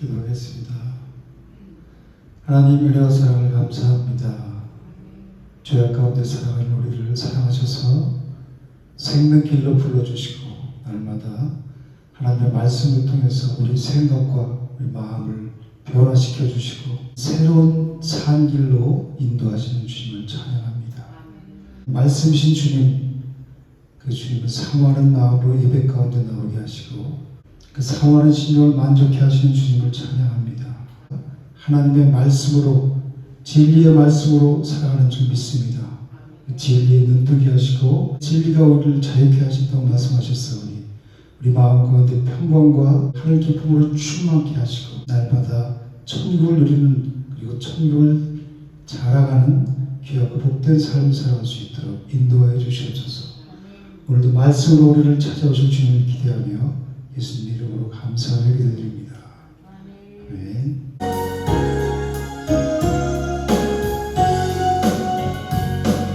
기도하겠습니다. 하나님 은혜와 사랑을 감사합니다. 죄악 가운데 살아가는 우리를 사랑하셔서 생명길로 불러주시고 날마다 하나님의 말씀을 통해서 우리 생각과 우리 마음을 변화시켜 주시고 새로운 산 길로 인도하시는 주님을 찬양합니다. 말씀이신 주님, 그 주님을 사모하는 마음으로 예배 가운데 나오게 하시고 그 사모하는 심령을 만족해 하시는 주님을 찬양합니다. 하나님의 말씀으로, 진리의 말씀으로 살아가는 줄 믿습니다. 진리에 눈뜨게 하시고 진리가 우리를 자유케 하신다고 말씀하셨사오니 우리 마음 가운데 평강과 하늘 기쁨으로 충만케 하시고 날마다 천국을 누리는, 그리고 천국을 자라가는 귀하고 복된 삶을 살아갈 수 있도록 인도하여 주시옵소서. 오늘도 말씀으로 우리를 찾아오실 주님을 기대하며 예수님 이름으로 감사하며 기도드립니다. 아멘.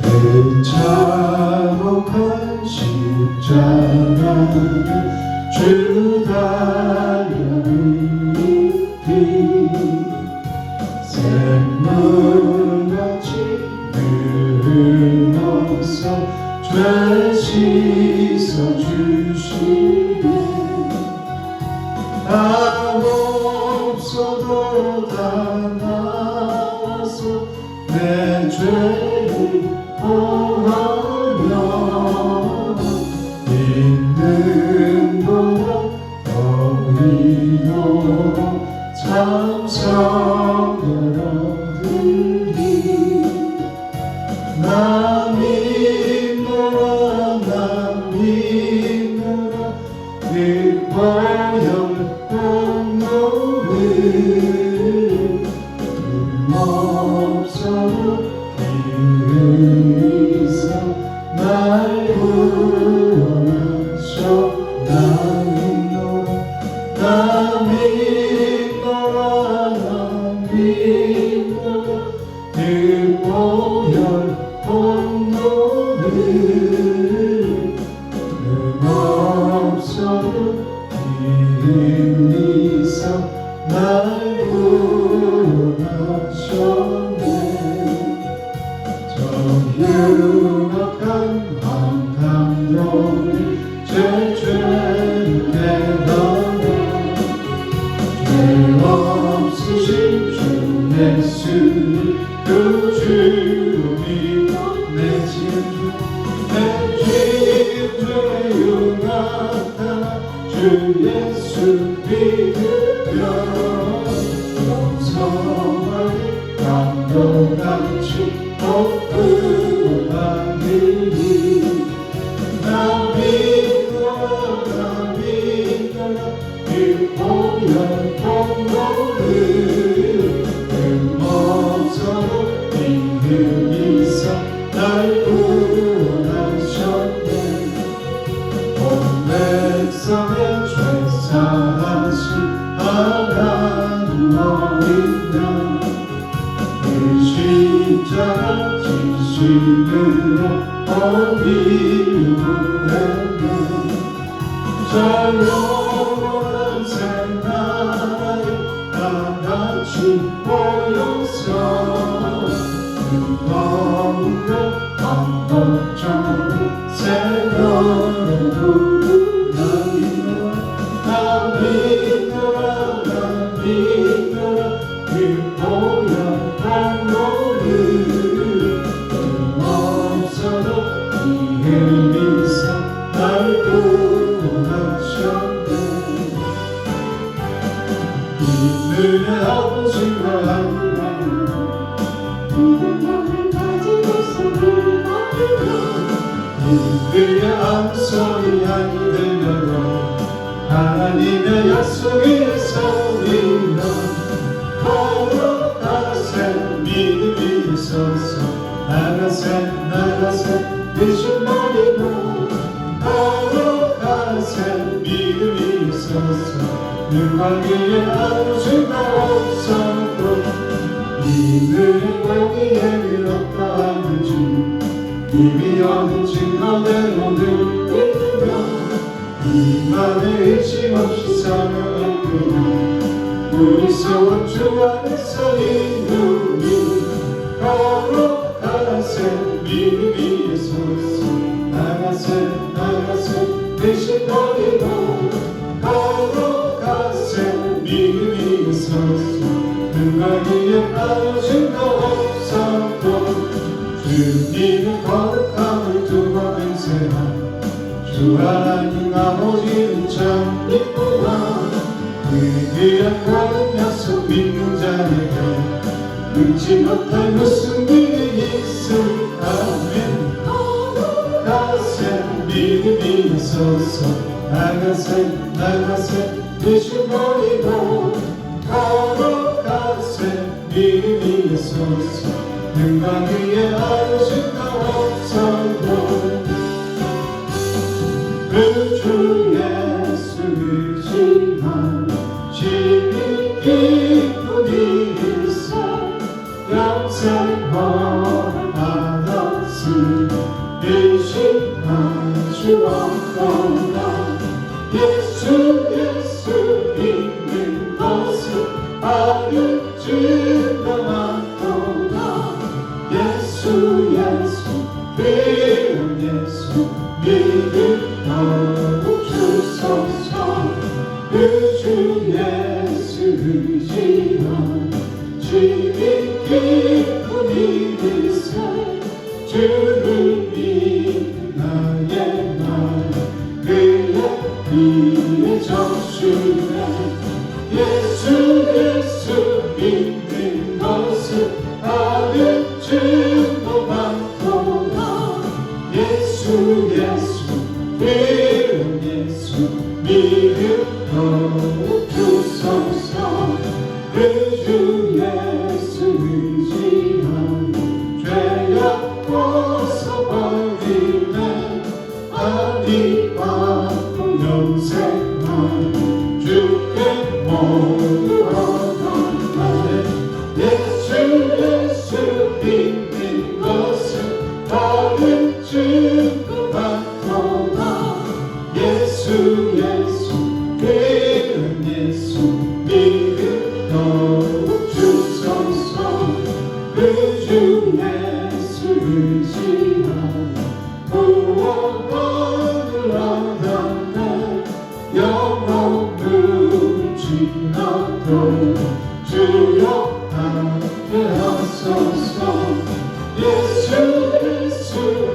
내 자복한 십자가를 주 달려있기 샘물같이 흘러서 죄 씻어주시네. 다 없어도 다 나와서 내 죄를 보하며 있는 동안 너희도 참성 열어들리. 나 믿노라 나 믿노라 그 보혈 공로를 없어도 기회에서 날 구원하셔. 나 믿노라 나 믿노라 나 믿노라 그 보혈 공로를 없어도 기회에서 날 구원하셨네. 흉악한 한강로에 제 죄를 깨달아 죄 없으신 주 예수를 그 주로 믿어 내 죄에 흉악한 주 예수 믿으며 용서하니 감동같이 복음하니. 나 믿노라 그 보혈 공로를 없어도 믿으리사 날 구원하셨네. 온 백성의 죄 사하신 하나님 어린 양 그 십자가 진심으로 어기우했네. 저 영원한 새나라에 다같이 모여서 그 거룩한 반복적으로 새로운 부르나. 나 믿노라 나 믿노라 그 보혈 공로를 없어도 이해리사 날 구원하셨네. 이들의 아버지가 아니라 믿음을 가지고서 불러주며 이들의 암소리 아니 되려고 하나님의 약속에 서리라. 걸어가세 믿음이 있어서 나가세 되신 버리고 걸어가세 믿음이 있어서 눈가기에 아버지가 없었고 이들의 고기에 밀었다 하는지 이미 얻은 증거대로 늘 믿으며 이 맘에 의심 없이 살아갔구나. 둘이서 주 안에서 이루니 걸어가세 믿음 위에 서서 나가세 대신 버리고 걸어가세 믿음 위에 서서 눈과 귀에 빠진 거 없어도 주님의 거룩함을 두고 맹세한 주 하나님 아버지는 참 이쁘다 그의 귀한 거룩 약속 믿는 자에게 능치 못할 무슨 일이 있을까면 걸어가세 믿음 위에 서서 나가세 대신 버리고 걸어가세 믿음 위에 서서 능방 위에 아무신 거 없어도 그 주 예수 의지만 심히 기쁜 일세 영생 허락받았으니 의심할 수 없도다 예수 믿는 것은 아는 증거 많도다 예수 그런 예수 믿음 더욱 주소서 그 주 예수 의지한 주의 기쁜 일이세 주를 믿는 나의 말 그의 위에 적시네 예수 믿는 것은 아는 증거 많도다 예수 그런 예수 믿음 더욱 주소서 그 주 예수 의지한 죄악 벗어버리네 아니 받고 영생한 주께 모두 얻어가네 예수 믿는 것은 다른 증거 받도다 예수 그런 예수 믿음 더욱 주소서 그 주 예수 의지한 구원을 얻었네 영혼을 지나도 주여 함께 하소서 예수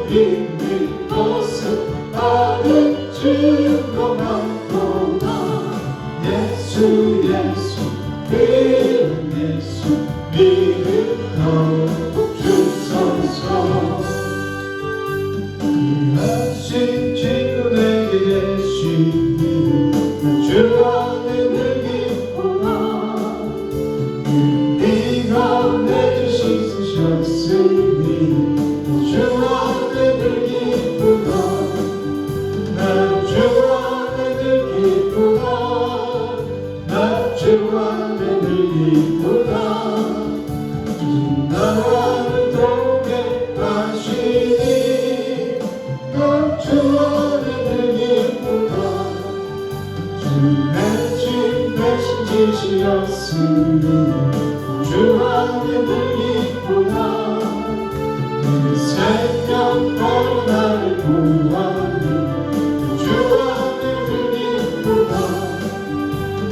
믿는 것은 다른 증거 많도다 예수 그런 예수 믿음 더욱 주소서 하신 지금 내게 계시니 주 안에 늘 기쁘다 네가 내 씻으셨으니 주 안에 늘 기쁘다 난 주 안에 늘 기쁘다 난 주 안에 늘 기쁘다 나와를 돕게 하시니 난 주 안에 늘 기쁘다 주의 집 대신 지시었으니 주 안에 늘 기쁘다 그 생명 바로 나를 구하니 주 안에 늘 기쁘다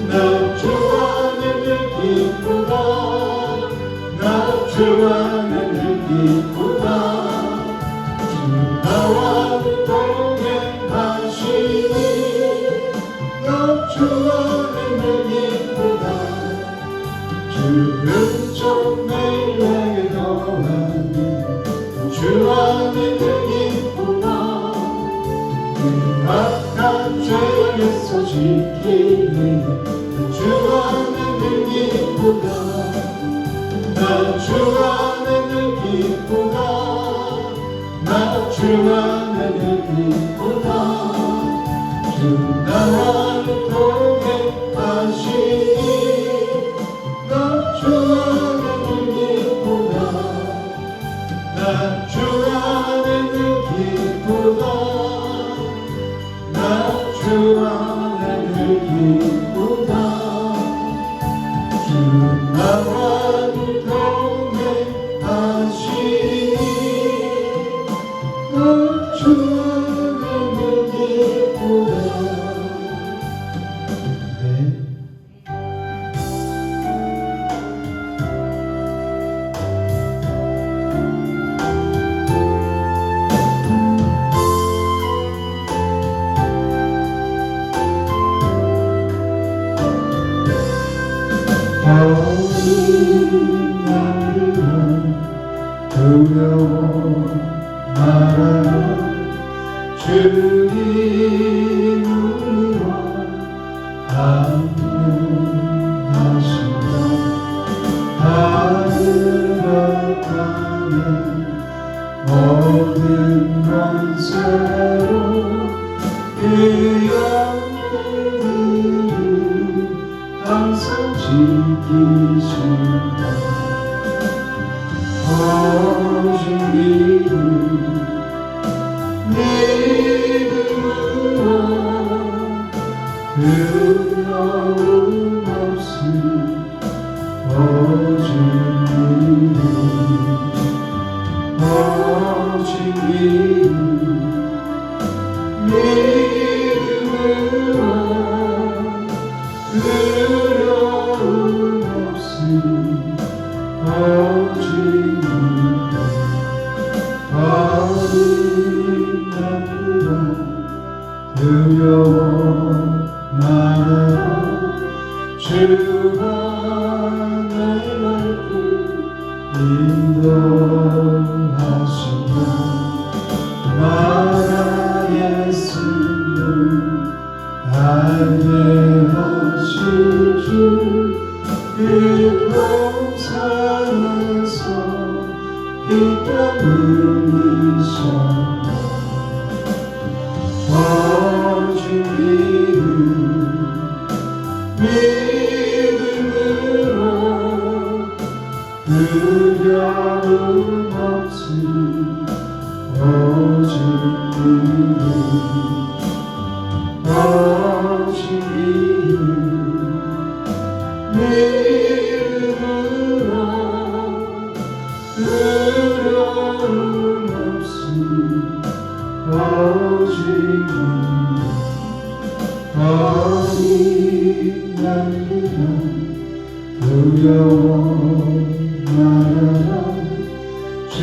난 주 안에 늘 기쁘다 난 주 안에 늘 기쁘다 주 나와를 동행하시니 난 주 안에 늘 기쁘다 주 은총 매일 내게 더하니 주 안에 늘 기쁘다 그 악한 죄에서 지키니 주 안에 늘 기쁘다 난 주 안에 늘 기쁘다 난 주 안에 늘 기쁘다 주 나와를 동행하시니 난 주 안에 늘 기쁘다 난 주 안에 늘 기쁘다 난 주 안에 늘 기쁘다 나와 동행하시니 주님을 기쁘라. 네. 두려워 말아요. 주님 우리와 함께 하신다. 하늘과 땅의 모든 권세로 그 영들을 항상 지키신다. 오직 믿음으로 두려움 없이 오직 믿음으로 두려움 없이 오직 두려워 말아요. 주가 내 발길 인도하신다. 나라 예수를 알게 하실 줄 그 동산에서 피땀 흘리셨다. 오직 믿음으로 두려움 없이 오직 믿음으로 두려움 없이 오직 어린 양이라 두려워 말아라. 주님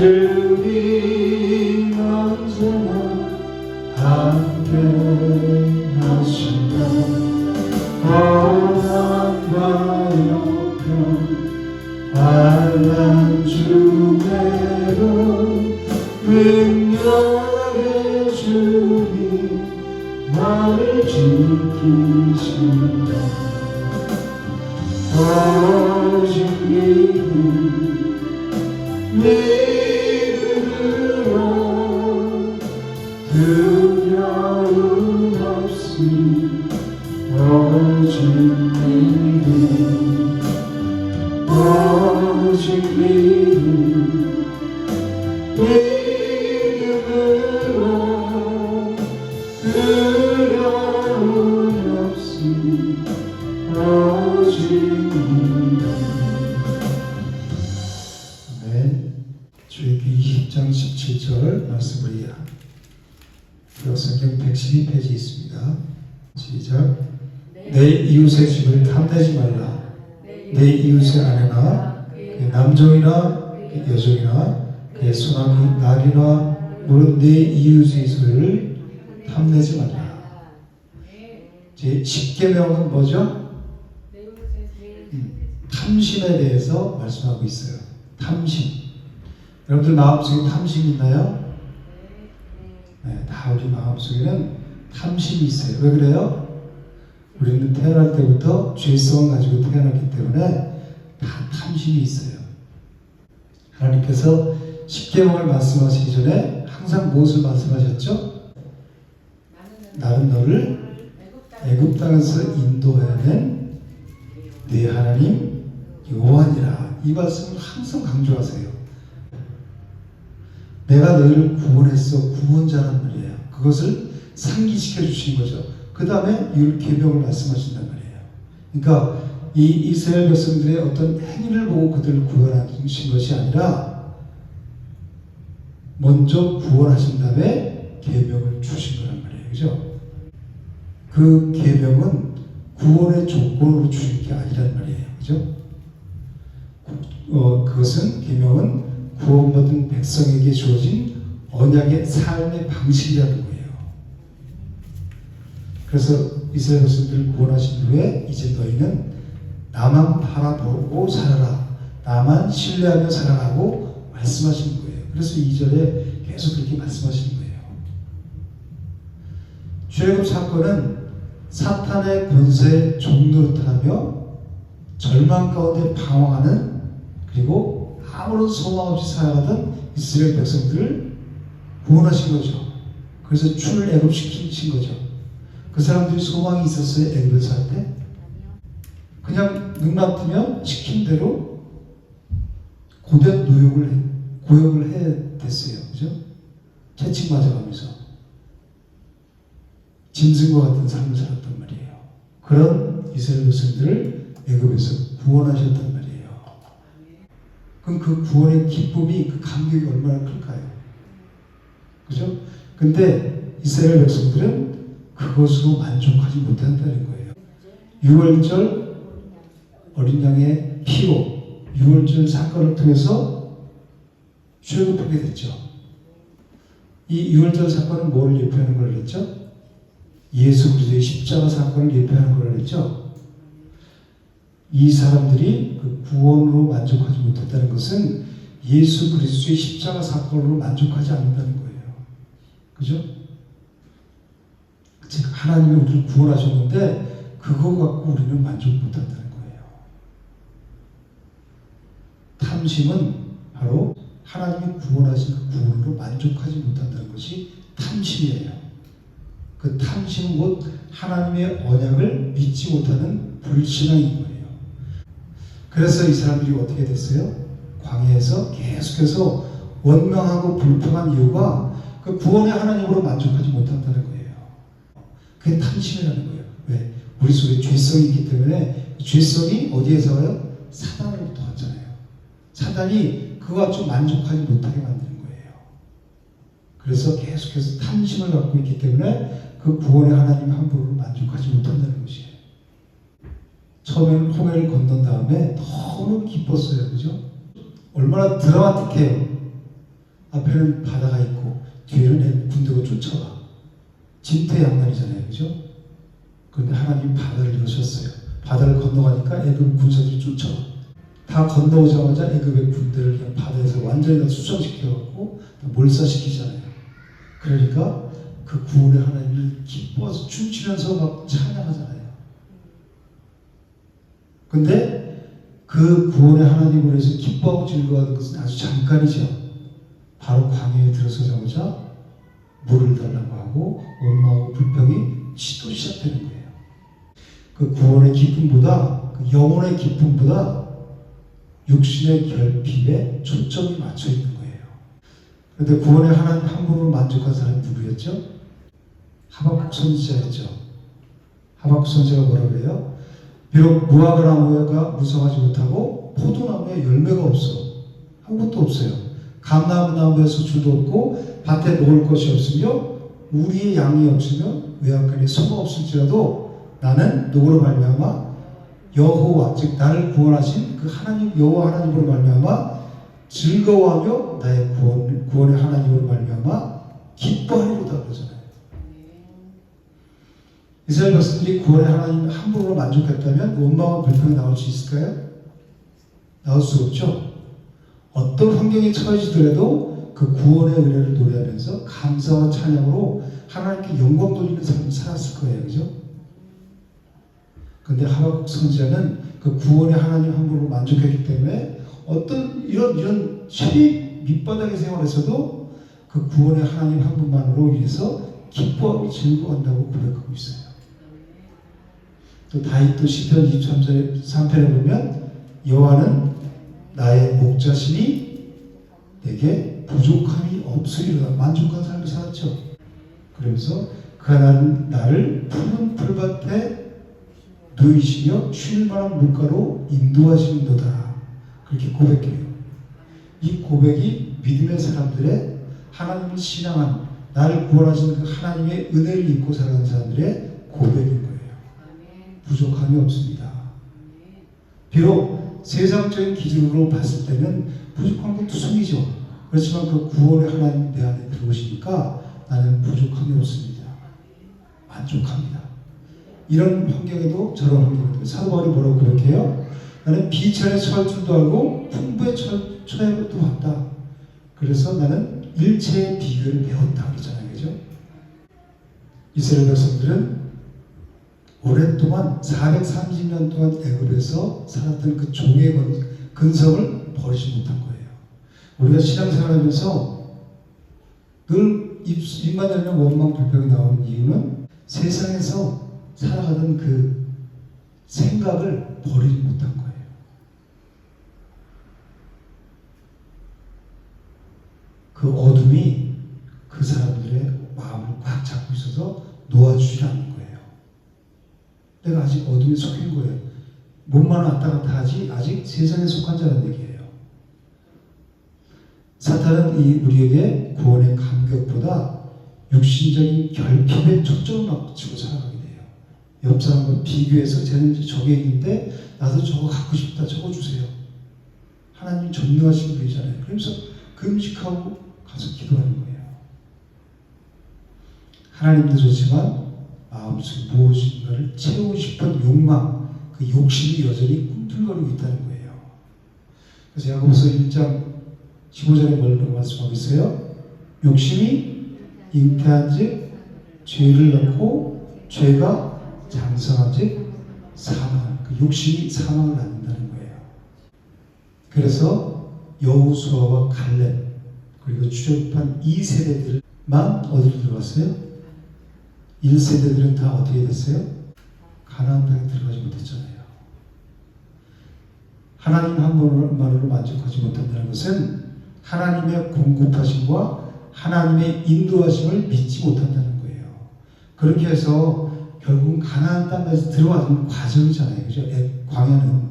언제나 함께 하신다. 고난과 역경 환난 중에도 능력의 주님 나를 지키신다. 오직 믿음으로 두려움 없이 오직 믿음으로 두려움 없이 오직 아멘. 주의기 20장 17절 말씀을 성경 112페이지 있습니다. 시작. 내 이웃의 집을 탐내지 말라. 내 이웃의 아내나 그의 남종이나 그의 여종이나 그의 소나기 낙이나 물은 내 이웃의 소유를 탐내지 말라. 제 10계명은 뭐죠? 탐심에 대해서 말씀하고 있어요. 탐심. 여러분들 마음속에 탐심 있나요? 네, 다 우리 마음속에는 탐심이 있어요. 왜 그래요? 우리는 태어날 때부터 죄성을 가지고 태어났기 때문에 다 탐심이 있어요. 하나님께서 십계명을 말씀하시기 전에 항상 무엇을 말씀하셨죠? 나는 너를 애굽 땅에서 인도해낸 네 하나님 여호와니라. 이 말씀을 항상 강조하세요. 내가 너희를 구원했어. 구원자란 말이에요. 그것을 상기시켜 주신 거죠. 그 다음에 율계명을 말씀하신단 말이에요. 그러니까 이 이스라엘 백성들의 어떤 행위를 보고 그들을 구원하신 것이 아니라 먼저 구원하신 다음에 계명을 주신 거란 말이에요. 그죠? 그 계명은 구원의 조건으로 주신 게 아니란 말이에요. 그죠? 그것은 계명은 구원받은 백성에게 주어진 언약의 삶의 방식이라는 거예요. 그래서 이스라엘 백성들을 구원하신 후에 이제 너희는 나만 바라보고 살아라, 나만 신뢰하며 살아라고 말씀하시는 거예요. 그래서 2절에 계속 그렇게 말씀하시는 거예요. 출애굽 사건은 사탄의 권세에 종노릇하며 절망 가운데 방황하는, 그리고 아무런 소망 없이 살아가던 이스라엘 백성들을 구원하신 거죠. 그래서 출애굽시키신 거죠. 그 사람들이 소망이 있었어요? 애굽에 살 때? 그냥 눈 맞으면 시킨 대로 고된 고역을 해야 됐어요. 그죠? 채찍 맞아가면서 짐승과 같은 삶을 살았단 말이에요. 그런 이스라엘 백성들을 애굽에서 구원하셨단 말이에요. 그럼 그 구원의 기쁨이, 그 감격이 얼마나 클까요? 그죠? 근데 이스라엘 백성들은 그것으로 만족하지 못한다는 거예요. 6월절 어린 양의 피로 6월절 사건을 통해서 출애굽하게 됐죠. 이 6월절 사건은 뭘 예표하는 걸 했죠? 예수 그리스도의 십자가 사건을 예표하는 걸 했죠. 이 사람들이 그 구원으로 만족하지 못했다는 것은 예수 그리스도의 십자가 사건으로 만족하지 않는다는 거예요. 그죠? 즉 하나님이 우리를 구원하셨는데 그거 갖고 우리는 만족 못한다는 거예요. 탐심은 바로 하나님이 구원하신 그 구원으로 만족하지 못한다는 것이 탐심이에요. 그 탐심은 곧 하나님의 언약을 믿지 못하는 불신앙인 거예요. 그래서 이 사람들이 어떻게 됐어요? 광야에서 계속해서 원망하고 불평한 이유가 그 구원의 하나님으로 만족하지 못한다는 거예요. 그게 탐심이라는 거예요. 왜? 우리 속에 죄성이 있기 때문에 죄성이 어디에서 와요? 사단으로부터 왔잖아요. 사단이 그거와 좀 만족하지 못하게 만드는 거예요. 그래서 계속해서 탐심을 갖고 있기 때문에 그 구원의 하나님 함부로 만족하지 못한다는 것이에요. 처음에는 홍해를 건넌 다음에 너무 기뻤어요. 그죠? 얼마나 드라마틱해요. 앞에는 바다가 있고 뒤에는 군대가 쫓아와. 진퇴양난이잖아요. 그죠? 그런데 하나님 바다를 이루셨어요. 바다를 건너가니까 애굽 군사들이 쫓아와. 다 건너오자마자 애굽의 군대를 그냥 바다에서 완전히 다 수정시켜갖고 몰살시키잖아요. 그러니까 그 구원의 하나님을 기뻐서 춤추면서 막 찬양하잖아요. 근데 그 구원의 하나님으로 해서 기뻐하고 즐거워하는 것은 아주 잠깐이죠. 바로 광야에 들어서자마자 물을 달라고 하고 원망하고 불평이 또 시작되는 거예요. 그 구원의 기쁨보다, 그 영혼의 기쁨보다 육신의 결핍에 초점이 맞춰 있는 거예요. 그런데 구원의 하나님 함부로 만족한 사람이 누구였죠? 하박국 선지자였죠. 하박국 선지자가 뭐라고 해요? 비록 무화과 나무가 무성하지 못하고 포도나무에 열매가 없어. 아무것도 없어요. 감나무 나무에 수출도 없고 밭에 먹을 것이 없으며 우리의 양이 없으며 외양간에 소가 없을지라도 나는 누구로 말미암아 여호와 즉 나를 구원하신 그 하나님 여호와 하나님으로 말미암아 즐거워하며 나의 구원의 하나님으로 말미암아 기뻐하리로다 그러잖아요. 이스라엘 백성들이 구원의 하나님 함부로 만족했다면 원망과 불평이 나올 수 있을까요? 나올 수 없죠. 어떤 환경에 처해지더라도 그 구원의 은혜를 노래하면서 감사와 찬양으로 하나님께 영광 돌리는 삶을 살았을 거예요. 그죠? 그런데 하박국 선지자는 그 구원의 하나님 함부로 만족했기 때문에 어떤 이런 최대 밑바닥의 생활에서도 그 구원의 하나님 한 분만으로 인해서 기뻐하고 즐거워한다고 고백하고 있어요. 또 다윗도 시편 23편에 보면 여호와는 나의 목자시니 내게 부족함이 없으리로다. 만족한 삶을 살았죠. 그러면서 그 하나님 나를 푸른 풀밭에 누이시며 쉴만한 물가로 인도하시는도다. 그렇게 고백해요. 이 고백이 믿음의 사람들의 하나님을 신앙한 나를 구원하신 그 하나님의 은혜를 믿고 살아가는 사람들의 고백인 거예요. 부족함이 없습니다. 비록 세상적인 기준으로 봤을 때는 부족한 건 투성이죠. 그렇지만 그 구원의 하나님 내 안에 들어오시니까 나는 부족함이 없습니다. 만족합니다. 이런 환경에도 저런 환경에도 사도 바울이 뭐라고 고백해요? 나는 비천에 처할 줄도 알고 풍부에 처해도 왔다. 그래서 나는 일체의 비결을 배웠다 그러잖아요. 그죠? 이스라엘 백성들은 오랫동안 430년 동안 애굽에서 살았던 그 종의 근성을 버리지 못한 거예요. 우리가 신앙생활하면서 늘 입만 열면 원망 불평이 나오는 이유는 세상에서 살아가던 그 생각을 버리지 못한 거예요. 그 어둠이 그 사람들의 마음을 꽉 잡고 있어서 놓아주지 않는 거예요. 내가 아직 어둠에 속인 거예요. 몸만 왔다 갔다 하지 아직 세상에 속한 자라는 얘기예요. 사탄은 우리에게 구원의 감격보다 육신적인 결핍에 초점을 맞추고 살아가게 돼요. 옆 사람과 비교해서 쟤는 저게 있는데 나도 저거 갖고 싶다. 저거 주세요. 하나님 전능하신 분이잖아요. 그러면서 금식하고 가서 기도하는 거예요. 하나님도 좋지만 마음속에 무엇인가를 채우고 싶은 욕망, 그 욕심이 여전히 꿈틀거리고 있다는 거예요. 그래서 야고보서 1장 15절에 뭐라고 말씀하고 있어요? 욕심이 잉태한즉 죄를 낳고 죄가 장성한즉 사망. 그 욕심이 사망을 낳는다는 거예요. 그래서 여호수아와 갈렙 그리고 출애굽한 2세대들만 어디로 들어갔어요? 1세대들은 다 어떻게 됐어요? 가나안 땅에 들어가지 못했잖아요. 하나님 한 분만으로 만족하지 못한다는 것은 하나님의 공급하심과 하나님의 인도하심을 믿지 못한다는 거예요. 그렇게 해서 결국은 가나안 땅까지 들어가는 과정이잖아요. 그죠? 광야는.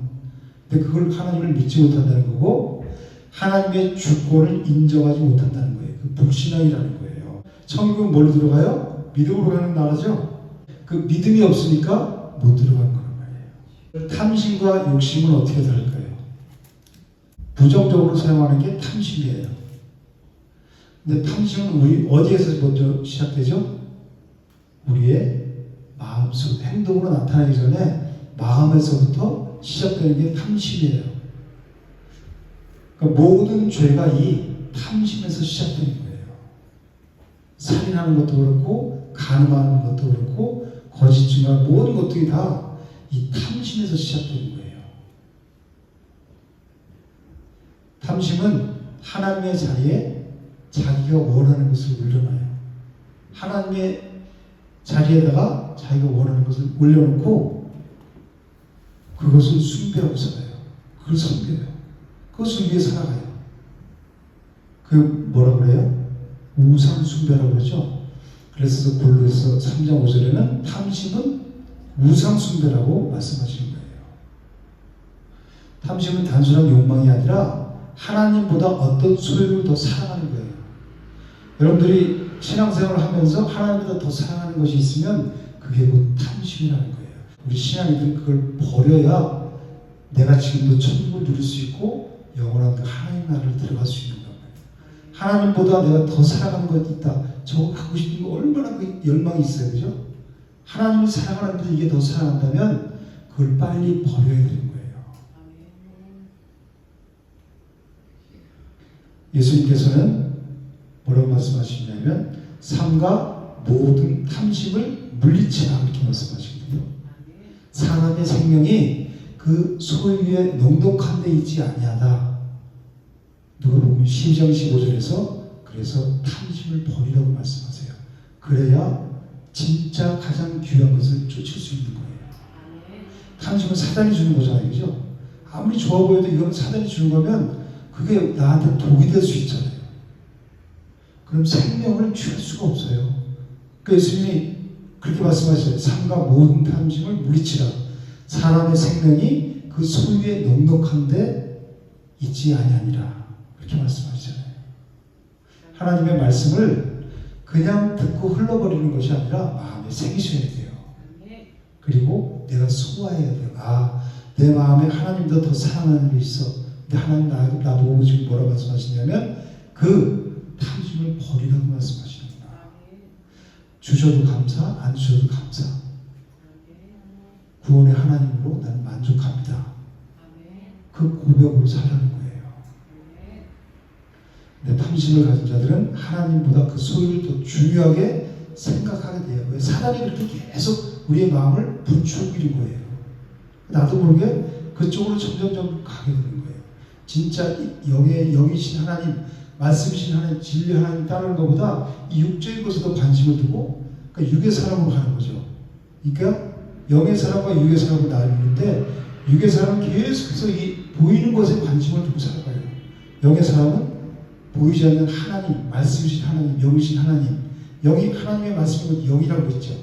근데 그걸 하나님을 믿지 못한다는 거고 하나님의 주권을 인정하지 못한다는 거예요. 그 불신앙이라는 거예요. 천국은 뭘로 들어가요? 믿음으로 가는 나라죠. 그 믿음이 없으니까 못 들어가는 거란 말이에요. 탐심과 욕심은 어떻게 다를까요? 부정적으로 사용하는 게 탐심이에요. 근데 탐심은 우리 어디에서 먼저 시작되죠? 우리의 마음속 행동으로 나타나기 전에 마음에서부터 시작되는 게 탐심이에요. 그러니까 모든 죄가 이 탐심에서 시작되는 거예요. 살인하는 것도 그렇고 간음하는 것도 그렇고 거짓 증언 모든 것들이 다 이 탐심에서 시작되는 거예요. 탐심은 하나님의 자리에 자기가 원하는 것을 올려놔요. 하나님의 자리에다가 자기가 원하는 것을 올려놓고 그것을 숭배하고 살아요. 그걸 섬겨요. 그것을 위해 살아가요. 그 뭐라 그래요? 우상 숭배라고 그러죠. 그래서 골로새서 3장 5절에는 탐심은 우상 숭배라고 말씀하시는 거예요. 탐심은 단순한 욕망이 아니라 하나님보다 어떤 소유를 더 사랑하는 거예요. 여러분들이 신앙생활을 하면서 하나님보다 더 사랑하는 것이 있으면 그게 곧 탐심이라는 거예요. 우리 신앙인들은 그걸 버려야 내가 지금도 천국을 누릴 수 있고 영원한 그 하나님 나라를 들어갈 수 있는 거예요. 하나님보다 내가 더 사랑하는 것 있다. 저거 갖고 싶은 거 얼마나 그 열망이 있어요. 그죠? 하나님을 사랑하는데 이게 더 사랑한다면 그걸 빨리 버려야 되는 거예요. 예수님께서는 뭐라고 말씀하시냐면 삼가 모든 탐심을 물리치라 이렇게 말씀하시거든요. 사람의 생명이 그 소유에 농독한 데 있지 아니하다. 누가 보면 12장 15절에서 그래서 탐심을 버리라고 말씀하세요. 그래야 진짜 가장 귀한 것을 쫓을 수 있는 거예요. 탐심은 사단이 주는 거잖아요. 그죠? 아무리 좋아 보여도 이건 사단이 주는 거면 그게 나한테 독이 될 수 있잖아요. 그럼 생명을 취할 수가 없어요. 그러니까 예수님이 그렇게 말씀하셨어요. 삼가 모든 탐심을 물리치라. 사람의 생명이 그 소유에 넉넉한데 있지 아니하니라. 그렇게 말씀하시잖아요. 하나님의 말씀을 그냥 듣고 흘러버리는 것이 아니라 마음에 새기셔야 돼요. 그리고 내가 소화해야 돼요. 아, 내 마음에 하나님보다 더 사랑하는 게 있어. 근데 하나님 나보고 지금 뭐라 말씀하시냐면 그 탐심을 버리라고 말씀하시는구나. 주셔도 감사, 안 주셔도 감사. 구원의 하나님으로 나는 만족합니다. 그 고백으로 살라는 거예요. 근데 탐심을 가진 자들은 하나님보다 그 소유를 더 중요하게 생각하게 돼요. 왜? 사단이 그렇게 계속 우리의 마음을 부추기는 거예요. 나도 모르게 그쪽으로 점점점 가게 되는 거예요. 진짜 영이신 하나님, 말씀이신 하나님, 진리 하나님 따르는 것보다 이 육적인 것에 더 관심을 두고, 그러니까 육의 사람으로 가는 거죠. 그러니까 영의 사람과 육의 사람으로 나뉘는데, 육의 사람은 계속해서 이 보이는 것에 관심을 두고 살아가요. 영의 사람은 보이지 않는 하나님, 말씀이신 하나님, 영이신 하나님, 영이 하나님의 말씀은 영이라고 했죠.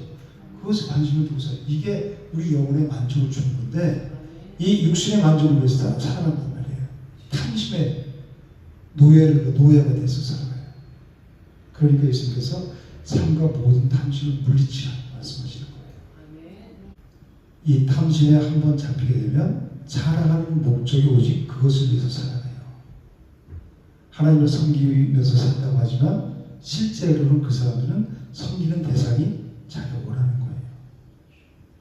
그것에 관심을 두고 살아요. 이게 우리 영혼의 만족을 주는 건데, 이 육신의 만족을 위해서 살아간단 말이에요. 탐심의 노예가 돼서 살아가요. 그러니까 예수님께서 삶과 모든 탐심을 물리치라고 말씀하시는 거예요. 이 탐심에 한번 잡히게 되면 살아가는 목적이 오직 그것을 위해서 살아가요. 하나님을 섬기면서 산다고 하지만 실제로는 그 사람들은 섬기는 대상이 자기가 원하는 거예요.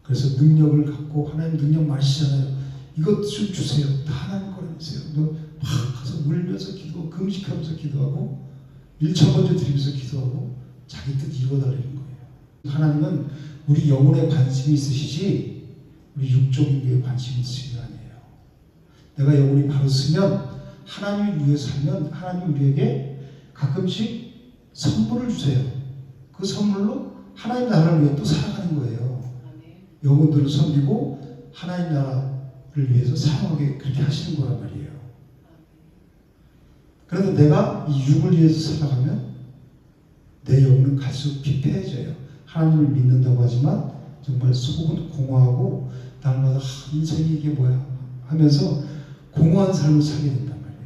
그래서 능력을 갖고 하나님 능력 마시잖아요. 이것 좀 주세요. 다 하나님 거라면서요. 막 가서 울면서 기도하고 금식하면서 기도하고 일처번째 드리면서 기도하고 자기 뜻 이루어달라는 거예요. 하나님은 우리 영혼에 관심이 있으시지 우리 육적인 게 관심이 있으신 게 아니에요. 내가 영혼이 바로 쓰면 하나님을 위해 살면 하나님 우리에게 가끔씩 선물을 주세요. 그 선물로 하나님 나라를 위해 또 살아가는 거예요. 영혼들을 섬기고 하나님 나라를 위해서 사용하게 그렇게 하시는 거란 말이에요. 그래도 내가 이 육을 위해서 살아가면 내 영혼은 갈수록 피폐해져요. 하나님을 믿는다고 하지만 정말 속은 공허하고 날마다 인생이 이게 뭐야 하면서 공허한 삶을 살게 된단 말이에요.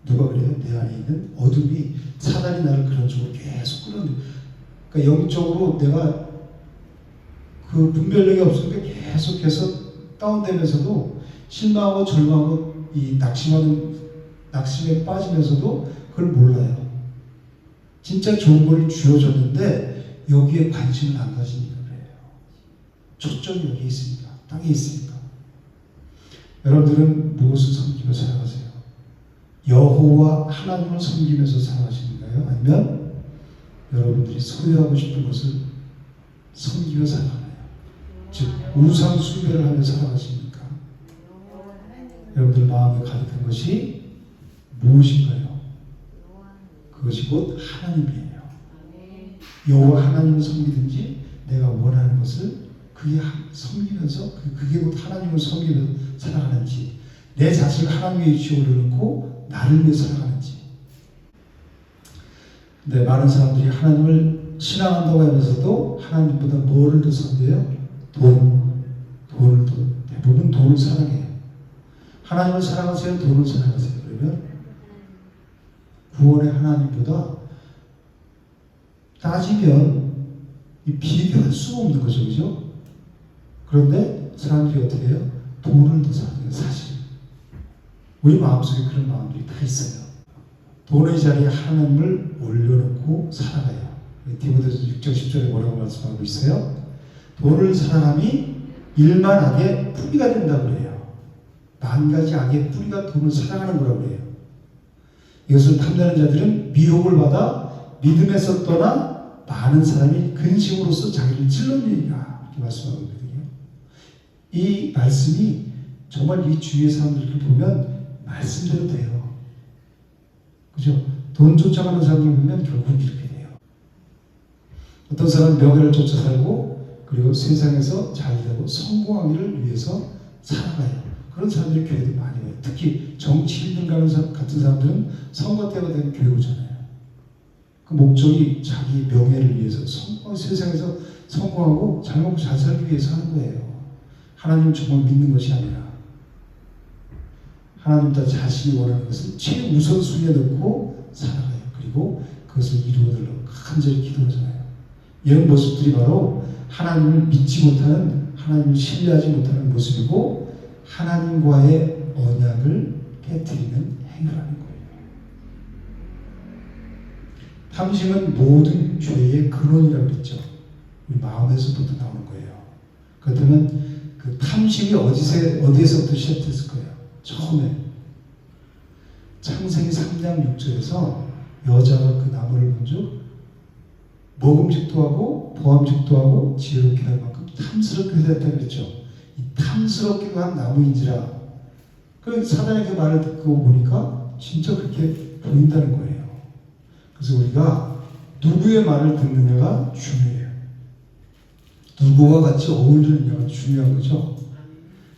누가 그래요? 내 안에 있는 어둠이 사단이 나를 그런 쪽으로 계속 끌어내. 그러니까 영적으로 내가 그 분별력이 없으니까 계속해서 다운되면서도 실망하고 절망하고 이 낙심에 빠지면서도 그걸 몰라요. 진짜 좋은 걸 주어졌는데 여기에 관심을 안 가지니까 그래요. 초점이 여기 있으니까, 땅에 있으니까. 여러분들은 무엇을 섬기며 살아가세요? 여호와 하나님을 섬기면서 살아가시는가요? 아니면 여러분들이 소유하고 싶은 것을 섬기며 살아가나요? 즉 우상 숭배를 하며 살아가십니까? 여러분들 마음에 가득한 것이 무엇인가요? 그것이 곧 하나님이에요. 여호와 하나님을 섬기든지 내가 원하는 것을 그게 섬기면서 그게 곧 하나님을 섬기면서 살아가는지, 내 자신을 하나님의 위치에 올려놓고 나를 위해 살아가는지. 근데 많은 사람들이 하나님을 신앙한다고 하면서도 하나님보다 뭐를 더 섬겨요? 돈을 더, 대부분 돈을 사랑해요. 하나님을 사랑하세요? 돈을 사랑하세요? 그러면 구원의 하나님보다 따지면 비교할 수가 없는 거죠. 그죠? 그런데 사람들이 어떻게 해요? 돈을 더 사랑해요. 사실 우리 마음속에 그런 마음들이 다 있어요. 돈의 자리에 하나님을 올려놓고 살아가요. 디모데서 6장 10절에 뭐라고 말씀하고 있어요? 돈을 사랑함이 일만 악의 뿌리가 된다고 그래요. 만 가지 악의 뿌리가 돈을 사랑하는 거라고 그래요. 이것을 탐내는 자들은 미혹을 받아 믿음에서 떠나 많은 사람이 근심으로써 자기를 찔러내리라, 이렇게 말씀하고 있거든요. 이 말씀이 정말 이 주위의 사람들을 보면 말씀대로 돼요. 그죠? 돈 쫓아가는 사람들 보면 결국 이렇게 돼요. 어떤 사람은 명예를 쫓아 살고 그리고 세상에서 잘 되고 성공하기를 위해서 살아가요. 그런 사람들이 교회도 많이 와요. 특히 정치 힘들 가는 같은 사람들은 선거 때가 되면 교회 오잖아요. 그 목적이 자기 명예를 위해서 세상에서 성공하고 잘 먹고 잘 살기 위해서 하는 거예요. 하나님 정말 믿는 것이 아니라 하나님 자신이 원하는 것을 최우선순위에 놓고 살아가요. 그리고 그것을 이루어달라고 간절히 기도하잖아요. 이런 모습들이 바로 하나님을 믿지 못하는, 하나님을 신뢰하지 못하는 모습이고 하나님과의 언약을 깨뜨리는 행위라는 거예요. 탐심은 모든 죄의 근원이라고 그랬죠. 우리 마음에서부터 나오는 거예요. 그렇다면 그 탐심이 어디에서부터 시작됐을 거예요? 처음에 창세기 3장 6절에서 여자가 그 나무를 본즉 먹음직도 하고 보암직도 하고 지혜롭게 할 만큼 탐스럽게 됐다 그랬죠. 이 탐스럽기도 한 나무인지라. 그 사단의 그 말을 듣고 보니까 진짜 그렇게 보인다는 거예요. 그래서 우리가 누구의 말을 듣느냐가 중요해요. 누구와 같이 어울리느냐가 중요한 거죠.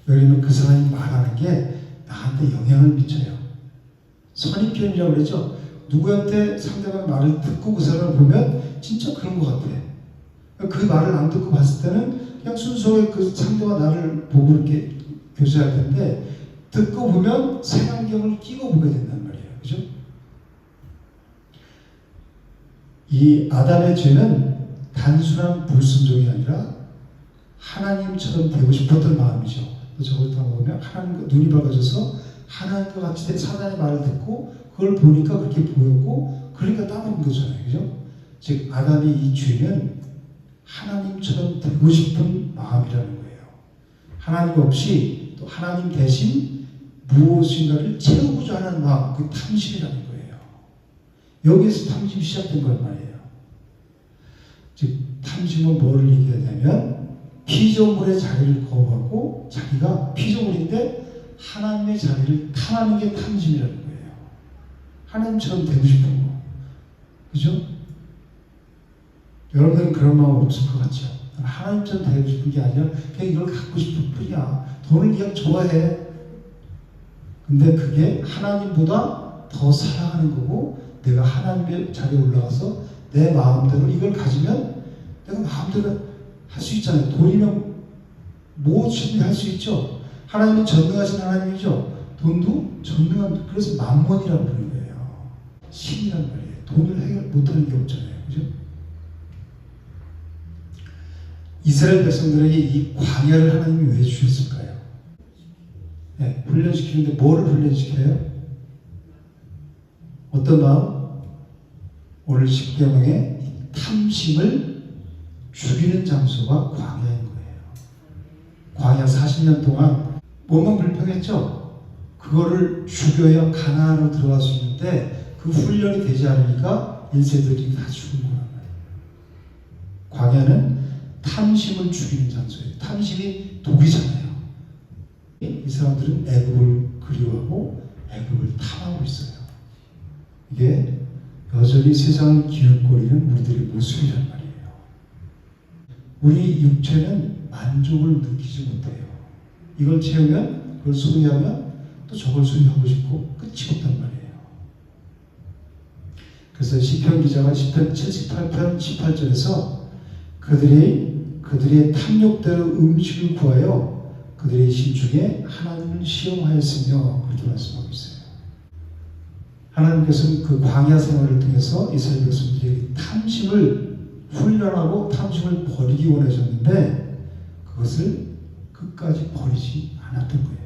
왜냐하면 그 사람이 말하는 게 나한테 영향을 미쳐요. 선입견이라고 그러죠. 누구한테 상대방 말을 듣고 그 사람을 보면 진짜 그런 것 같아. 그 말을 안 듣고 봤을 때는 그냥 순수하게 그 상대와 나를 보고 이렇게 교제할 텐데 듣고 보면 색안경을 끼고 보게 된단 말이에요. 그죠? 이 아담의 죄는 단순한 불순종이 아니라 하나님처럼 되고 싶었던 마음이죠. 저걸 다 보면 하나님과 눈이 밝아져서 하나님과 같이 사단의 말을 듣고 그걸 보니까 그렇게 보였고 그러니까 따먹은 거잖아요. 그죠? 즉 아담의 이 죄는 하나님처럼 되고 싶은 마음이라는 거예요. 하나님 없이 또 하나님 대신 무엇인가를 채우고자 하는 마음, 그 탐심이라는 거예요. 여기에서 탐심이 시작된 걸 말이에요. 즉 탐심은 뭐를 얘기하냐면 피조물의 자리를 거부하고 자기가 피조물인데 하나님의 자리를 탐하는 게 탐심이라는 거예요. 하나님처럼 되고 싶은 거. 그죠? 여러분들은 그런 마음 없을 것 같죠? 하나님처럼 되고 싶은 게 아니라 그냥 이걸 갖고 싶은 뿐이야. 돈을 그냥 좋아해. 근데 그게 하나님보다 더 사랑하는 거고 내가 하나님의 자리에 올라가서 내 마음대로 이걸 가지면 내가 마음대로 할 수 있잖아요. 돈이면 무엇이든지 할 수 있죠. 하나님은 전능하신 하나님이죠. 돈도 전능한, 그래서 만몬이라고 부르는 거예요. 신이란 말이에요. 돈을 해결 못하는 게 없잖아요. 그죠? 이스라엘 백성들에게 이 광야를 하나님이 왜 주셨을까요? 네, 훈련시키는데 뭐를 훈련시켜요? 어떤 마음? 오늘 10계명의 탐심을 죽이는 장소가 광야인 거예요. 광야 40년 동안 몸은 불평했죠. 그거를 죽여야 가나안으로 들어갈 수 있는데 그 훈련이 되지 않으니까 1세들이 다 죽은 거란 말이에요. 광야는 탐심을 죽이는 장소예요. 탐심이 독이잖아요. 이 사람들은 애굽을 그리워하고 애굽을 탐하고 있어요. 이게 여전히 세상을 기웃거리는 우리들의 모습이란 말이에요. 우리 육체는 만족을 느끼지 못해요. 이걸 채우면, 그걸 소유하면 또 저걸 소유하고 싶고 끝이 없단 말이에요. 그래서 시편 기자가 시편 78편 18절에서 그들의 탐욕대로 음식을 구하여 그들의 심중에 하나님을 시험하였으며 그렇게 말씀하고 있어요. 하나님께서는 그 광야 생활을 통해서 이스라엘 백성들에게 탐심을 훈련하고 탐심을 버리기 원하셨는데 그것을 끝까지 버리지 않았던 거예요.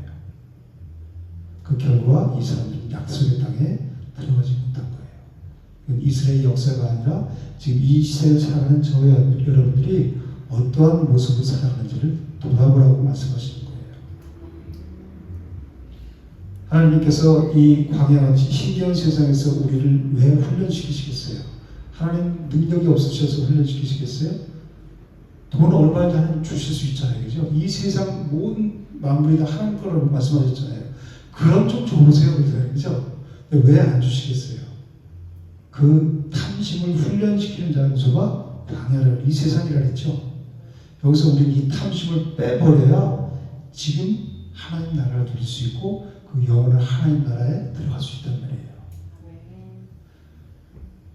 그 결과 이 사람들은 약속의 땅에 들어가지 못한 거예요. 이스라엘 역사가 아니라 지금 이 시대를 살아가는 저와 여러분들이 어떠한 모습을 살아가는지를 돌아보라고 말씀하시는 거예요. 하나님께서 이 광야같이 힘겨운 세상에서 우리를 왜 훈련시키시겠어요? 하나님 능력이 없으셔서 훈련시키시겠어요? 돈 얼마인지 하나님 주실 수 있잖아요. 그죠? 이 세상 모든 만물이 다 하나님 거라고 말씀하셨잖아요. 그럼 좀 줘보세요. 그죠? 왜 안 주시겠어요? 그 탐심을 훈련시키는 장소가 광야라, 이 세상이라 했죠. 여기서 우리는 이 탐심을 빼버려야 지금 하나님 나라를 누릴 수 있고 그 영원한 하나님 나라에 들어갈 수 있단 말이에요.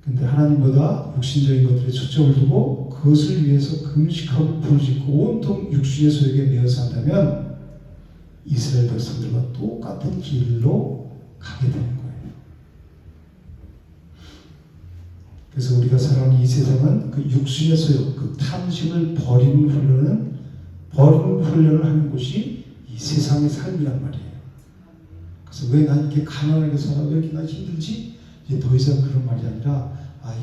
근데 하나님보다 육신적인 것들에 초점을 두고 그것을 위해서 금식하고 부르짖고 온통 육신의 소욕에 매여 산다면 이스라엘 백성들과 똑같은 길로 가게 되는 거예요. 그래서 우리가 살아가는 이 세상은 그 육신의 소욕, 그 탐심을 버리는 훈련을 하는 곳이 이 세상의 삶이란 말이에요. 그래서 왜 난 이렇게 가난하게 살아? 왜 이렇게 난 힘들지? 이제 더 이상 그런 말이 아니라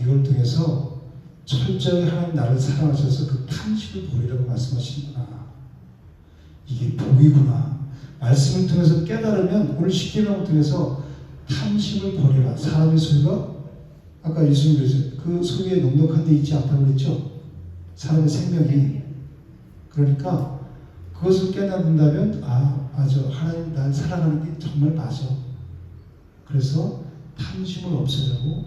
이걸 통해서 철저히 하나님 나를 사랑하셔서 그 탐심을 버리라고 말씀하시는구나. 이게 복이구나. 말씀을 통해서 깨달으면 오늘 십계명을 통해서 탐심을 버려라. 사람의 소유가 아까 예수님 그랬어요. 그 소유에 넉넉한 데 있지 않다고 그랬죠. 사람의 생명이. 그러니까 그것을 깨닫는다면 맞아. 하나님 날 사랑하는 게 정말 맞아. 그래서 탐심을 없애라고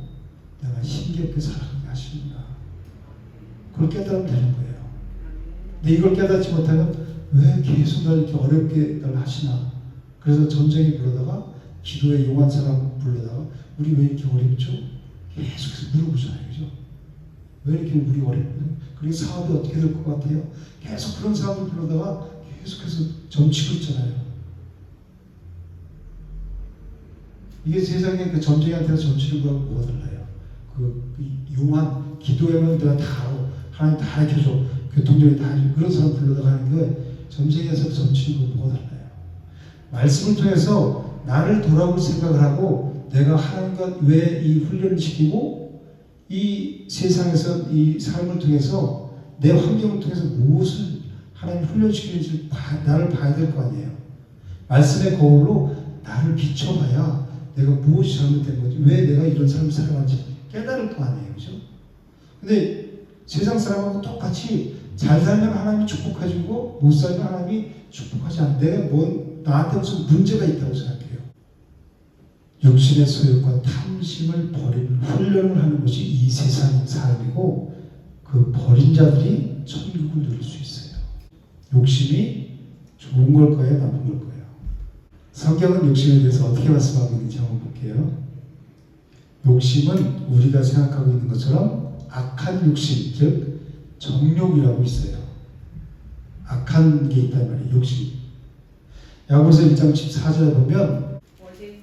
내가 힘겹게 살아가게 하시는구나. 그걸 깨달으면 되는 거예요. 근데 이걸 깨닫지 못하면 왜 계속 날 이렇게 어렵게 날 하시나. 그래서 전쟁에 불러다가 기도에 용한 사람 불러다가 우리 왜 이렇게 어렵죠? 계속해서 물어보잖아요. 그죠? 왜 이렇게 우리 어렵죠? 그리고 사업이 어떻게 될 것 같아요? 계속 그런 사람을 불러다가 계속해서 점치고 있잖아요. 이게 세상에 그 점쟁이한테서 점치는 거하고 뭐가 달라요? 그 용한 기도에만 내가 다 알아. 하나님 다 가르쳐줘. 교통정리 다 해줘. 그런 사람 불러다가 하는 거에 점쟁이에서 점치는 거 뭐가 달라요? 말씀을 통해서 나를 돌아볼 생각을 하고 내가 하나님과 왜 이 훈련을 시키고 이 세상에서 이 삶을 통해서 내 환경을 통해서 무엇을 하나님 훈련시키는지 나를 봐야 될 거 아니에요. 말씀의 거울로 나를 비춰봐야 내가 무엇이 잘못된 건지 왜 내가 이런 삶을 살아가는지 깨달을 거 아니에요. 그죠? 근데 세상 사람하고 똑같이 잘 살면 하나님이 축복해주고 못 살면 하나님이 축복하지 않아. 내가 나한테 무슨 문제가 있다고 생각해요. 육신의 소욕과 탐심을 버리는 훈련을 하는 것이 이 세상의 삶이고 그 버린 자들이 천국을 누릴 수 있어요. 욕심이 좋은 걸까요? 나쁜 걸까요? 성경은 욕심에 대해서 어떻게 말씀하고 있는지 한번 볼게요. 욕심은 우리가 생각하고 있는 것처럼 악한 욕심, 즉 정욕이라고 있어요. 악한 게 있단 말이에요. 욕심. 야고보서 1장 14절에 보면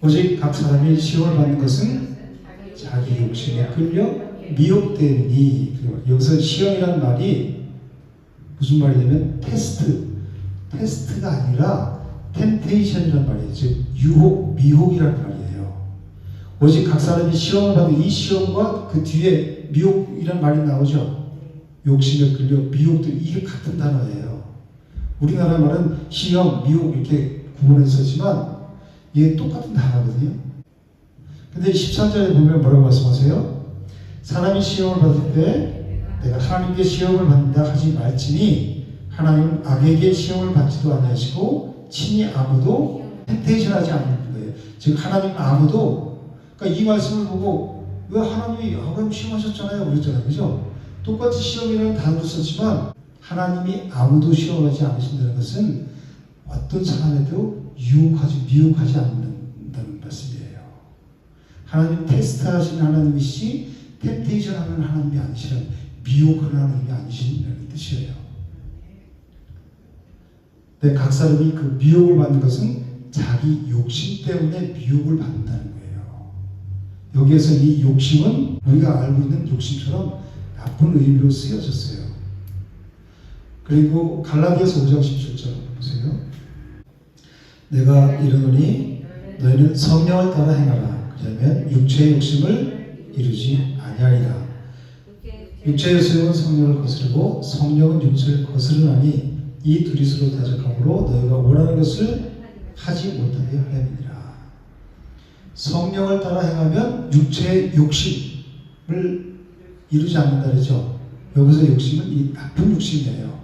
오직 각 사람이 시험을 받는 것은 자기 욕심에 끌려 미혹되니. 여기서 시험이라는 말이 무슨 말이냐면 테스트가 아니라 템테이션이라는 말이에요. 즉 유혹, 미혹이라는 말이에요. 오직 각 사람이 시험을 받는 이 시험과 그 뒤에 미혹이라는 말이 나오죠. 욕심에 끌려 미혹도 이게 같은 단어예요. 우리나라 말은 시험, 미혹 이렇게 구분해서 쓰지만 이게 똑같은 단어거든요. 근데 13절에 보면 뭐라고 말씀하세요? 사람이 시험을 받을 때 내가 하나님께 시험을 받는다 하지 말지니 하나님은 악에게 시험을 받지도 아니하시고 친히 아무도 템테이션 하지 않는 거예요. 즉 하나님 아무도 그러니까 이 말씀을 보고 왜 하나님이 아브라함 시험하셨잖아요. 그랬잖아요. 그죠? 똑같이 시험이라는 단어를 썼지만 하나님이 아무도 시험하지 않으신다는 것은 어떤 사람에도 미혹하지 않는다는 말씀이에요. 하나님 테스트하시는 하나님이시 템테이션 하는 하나님이 아니시라 미혹하는 하나님이 아니시라는 뜻이에요. 근데 각 사람이 그 미혹을 받는 것은 자기 욕심 때문에 미혹을 받는다는 거예요. 여기에서 이 욕심은 우리가 알고 있는 욕심처럼 나쁜 의미로 쓰여졌어요. 그리고 갈라디아서 5장 17절 보세요. 내가 이르노니 너희는 성령을 따라 행하라. 그러면 육체의 욕심을 이루지 아니하리라. 육체의 소욕은 성령을 거스르고 성령은 육체를 거스르나니 이 둘이 서로 대적하므로 너희가 원하는 것을 하지 못하게 하려니라. 성령을 따라 행하면 육체의 욕심을 이루지 않는다 그러죠. 여기서 욕심은 이 나쁜 욕심이에요.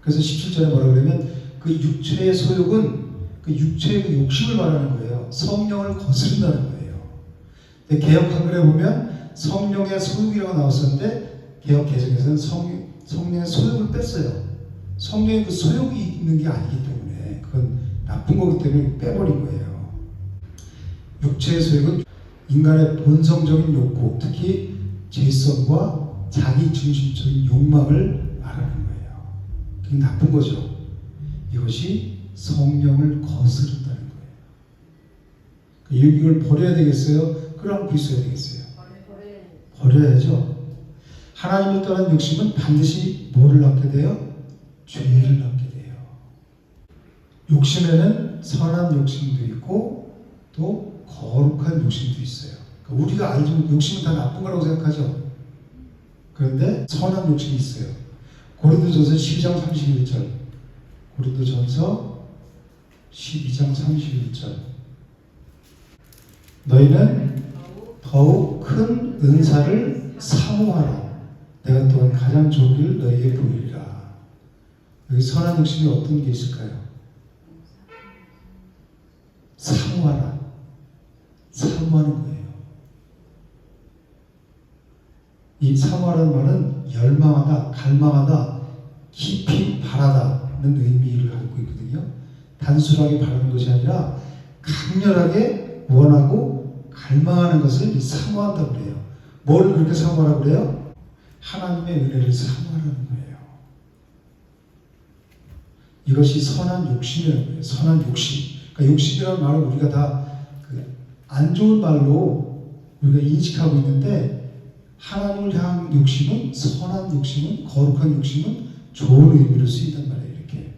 그래서 17절에 뭐라고 그러면 그 육체의 소욕은 그 육체의 그 욕심을 말하는 거예요. 성령을 거스른다는 거예요. 근데 개역 한글에 보면 성령의 소욕이라고 나왔었는데 개역 개정에서는 성령의 소욕을 뺐어요. 성령의 그 소욕이 있는 게 아니기 때문에 그건 나쁜 거기 때문에 빼버린 거예요. 육체의 소욕은 인간의 본성적인 욕구, 특히 죄성과 자기 중심적인 욕망을 말하는 거예요. 그게 나쁜 거죠. 이것이 성령을 거스른다는 거예요. 이걸 버려야 되겠어요? 끌어안고 있어야 되겠어요? 버려야죠. 하나님을 떠난 욕심은 반드시 뭐를 낳게 돼요? 죄를 낳게 돼요. 욕심에는 선한 욕심도 있고 또 거룩한 욕심도 있어요. 그러니까 우리가 알지만 욕심은 다 나쁜 거라고 생각하죠. 그런데 선한 욕심이 있어요. 고린도전서 12장 31절, 고린도전서 12장 31절. 너희는 더욱 큰 은사를 사모하라. 내가 또한 가장 좋은 길 너희에게 보이리라. 여기 선한 욕심이 어떤 게 있을까요? 사모하라. 사모하는 거예요. 이 사모하라는 말은 열망하다, 갈망하다, 깊이 바라다는 의미를 갖고 있거든요. 단순하게 바라는 것이 아니라 강렬하게 원하고 갈망하는 것을 사모한다고 그래요. 뭘 그렇게 사모하라고 그래요? 하나님의 은혜를 사모하라는 거예요. 이것이 선한 욕심이라는 거예요. 선한 욕심. 그러니까 욕심이라는 말은 우리가 다 안 좋은 말로 우리가 인식하고 있는데, 하나님을 향한 욕심은, 선한 욕심은, 거룩한 욕심은 좋은 의미로 쓰인단 말이에요. 이렇게.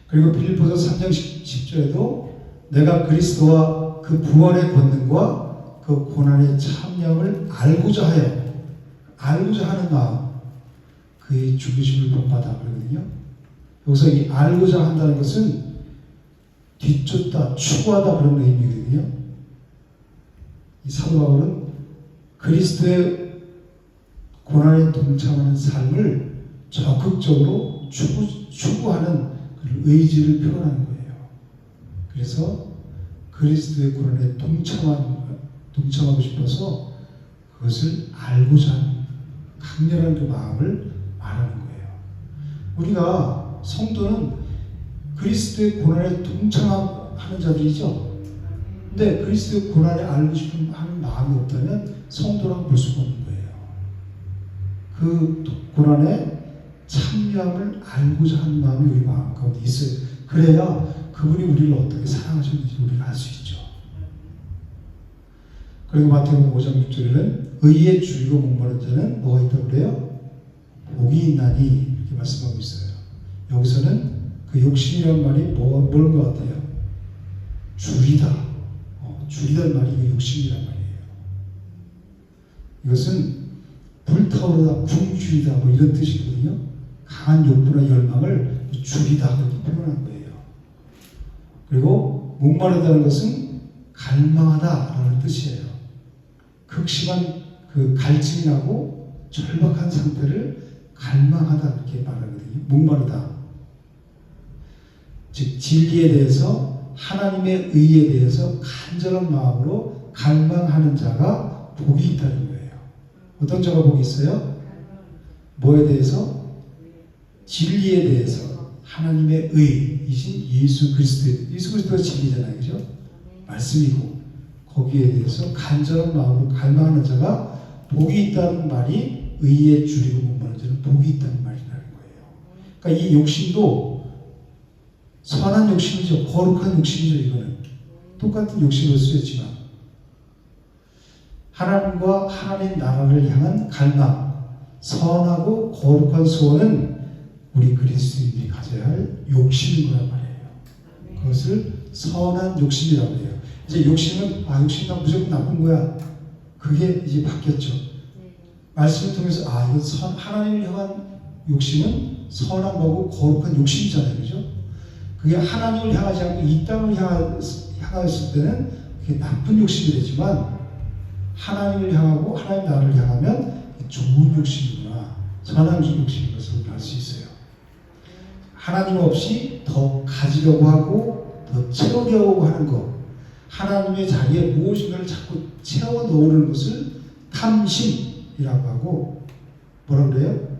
그리고 빌립보서 3장 10절에도 내가 그리스도와 그 부활의 권능과 그 고난의 참념을 알고자 하는 마음, 그의 죽으심을 본받아 그러거든요. 여기서 이 알고자 한다는 것은 뒤쫓다, 추구하다 그런 의미거든요. 이 사도 바울은 그리스도의 고난에 동참하는 삶을 적극적으로 추구하는 그런 의지를 표현하는 거예요. 그래서 그리스도의 고난에 동참하고 싶어서 그것을 알고자 하는 강렬한 그 마음을 말하는 거예요. 우리가 성도는 그리스도의 고난에 동참하는 자들이죠. 근데 그리스도의 고난에 알고 싶은 하는 마음이 없다면 성도라고 볼 수가 없는 거예요. 그 고난에 참여함을 알고자 하는 마음이 우리 마음 가운데 있어요. 그래야 그분이 우리를 어떻게 사랑하셨는지 우리가 알 수 있죠. 그리고 마태복음 5장 6절에는 의에 줄이고 목마른 자는 뭐가 있다고 그래요? 복이 있나니 이렇게 말씀하고 있어요. 여기서는 그 욕심이라는 말이 뭐인 것 같아요? 줄이다. 줄이다는 말이 그 욕심이란 말이에요. 이것은 불타오르다, 굶주리다 뭐 이런 뜻이거든요. 강한 욕구나 열망을 줄이다 이렇게 표현한 거예요. 그리고 목마르다는 것은 갈망하다라는 뜻이에요. 극심한 그 갈증이 나고 절박한 상태를 갈망하다 이렇게 말하거든요. 목마르다. 즉 진리에 대해서, 하나님의 의에 대해서 간절한 마음으로 갈망하는 자가 복이 있다는 거예요. 어떤 자가 복이 있어요? 뭐에 대해서? 진리에 대해서, 하나님의 의이신 예수 그리스도가 진리잖아요. 그죠? 말씀이고 거기에 대해서 간절한 마음으로 갈망하는 자가 복이 있다는 말이 의에 줄이고 목마른 자는 복이 있다는 말이라는 거예요. 그러니까 이 욕심도 선한 욕심이죠. 거룩한 욕심이죠. 이거는 똑같은 욕심으로 쓰였지만 하나님과 하나님 나라를 향한 갈망, 선하고 거룩한 소원은 우리 그리스도인들이 가져야 할 욕심인 거란 말이에요. 그것을 선한 욕심이라고 해요. 이제 욕심은 욕심은 무조건 나쁜 거야. 그게 이제 바뀌었죠. 말씀을 통해서 이거 하나님을 향한 욕심은 선한 거고 거룩한 욕심이잖아요. 그죠? 그게 하나님을 향하지 않고 이 땅을 향했을 때는 그게 나쁜 욕심이 되지만, 하나님을 향하고 하나님 나라를 향하면 좋은 욕심이구나, 선한 욕심인 것을 알 수 있어요. 하나님 없이 더 가지려고 하고 더 채우려고 하는 것, 하나님의 자리에 무엇인가를 자꾸 채워 넣으려는 것을 탐심이라고 하고, 뭐라고 그래요?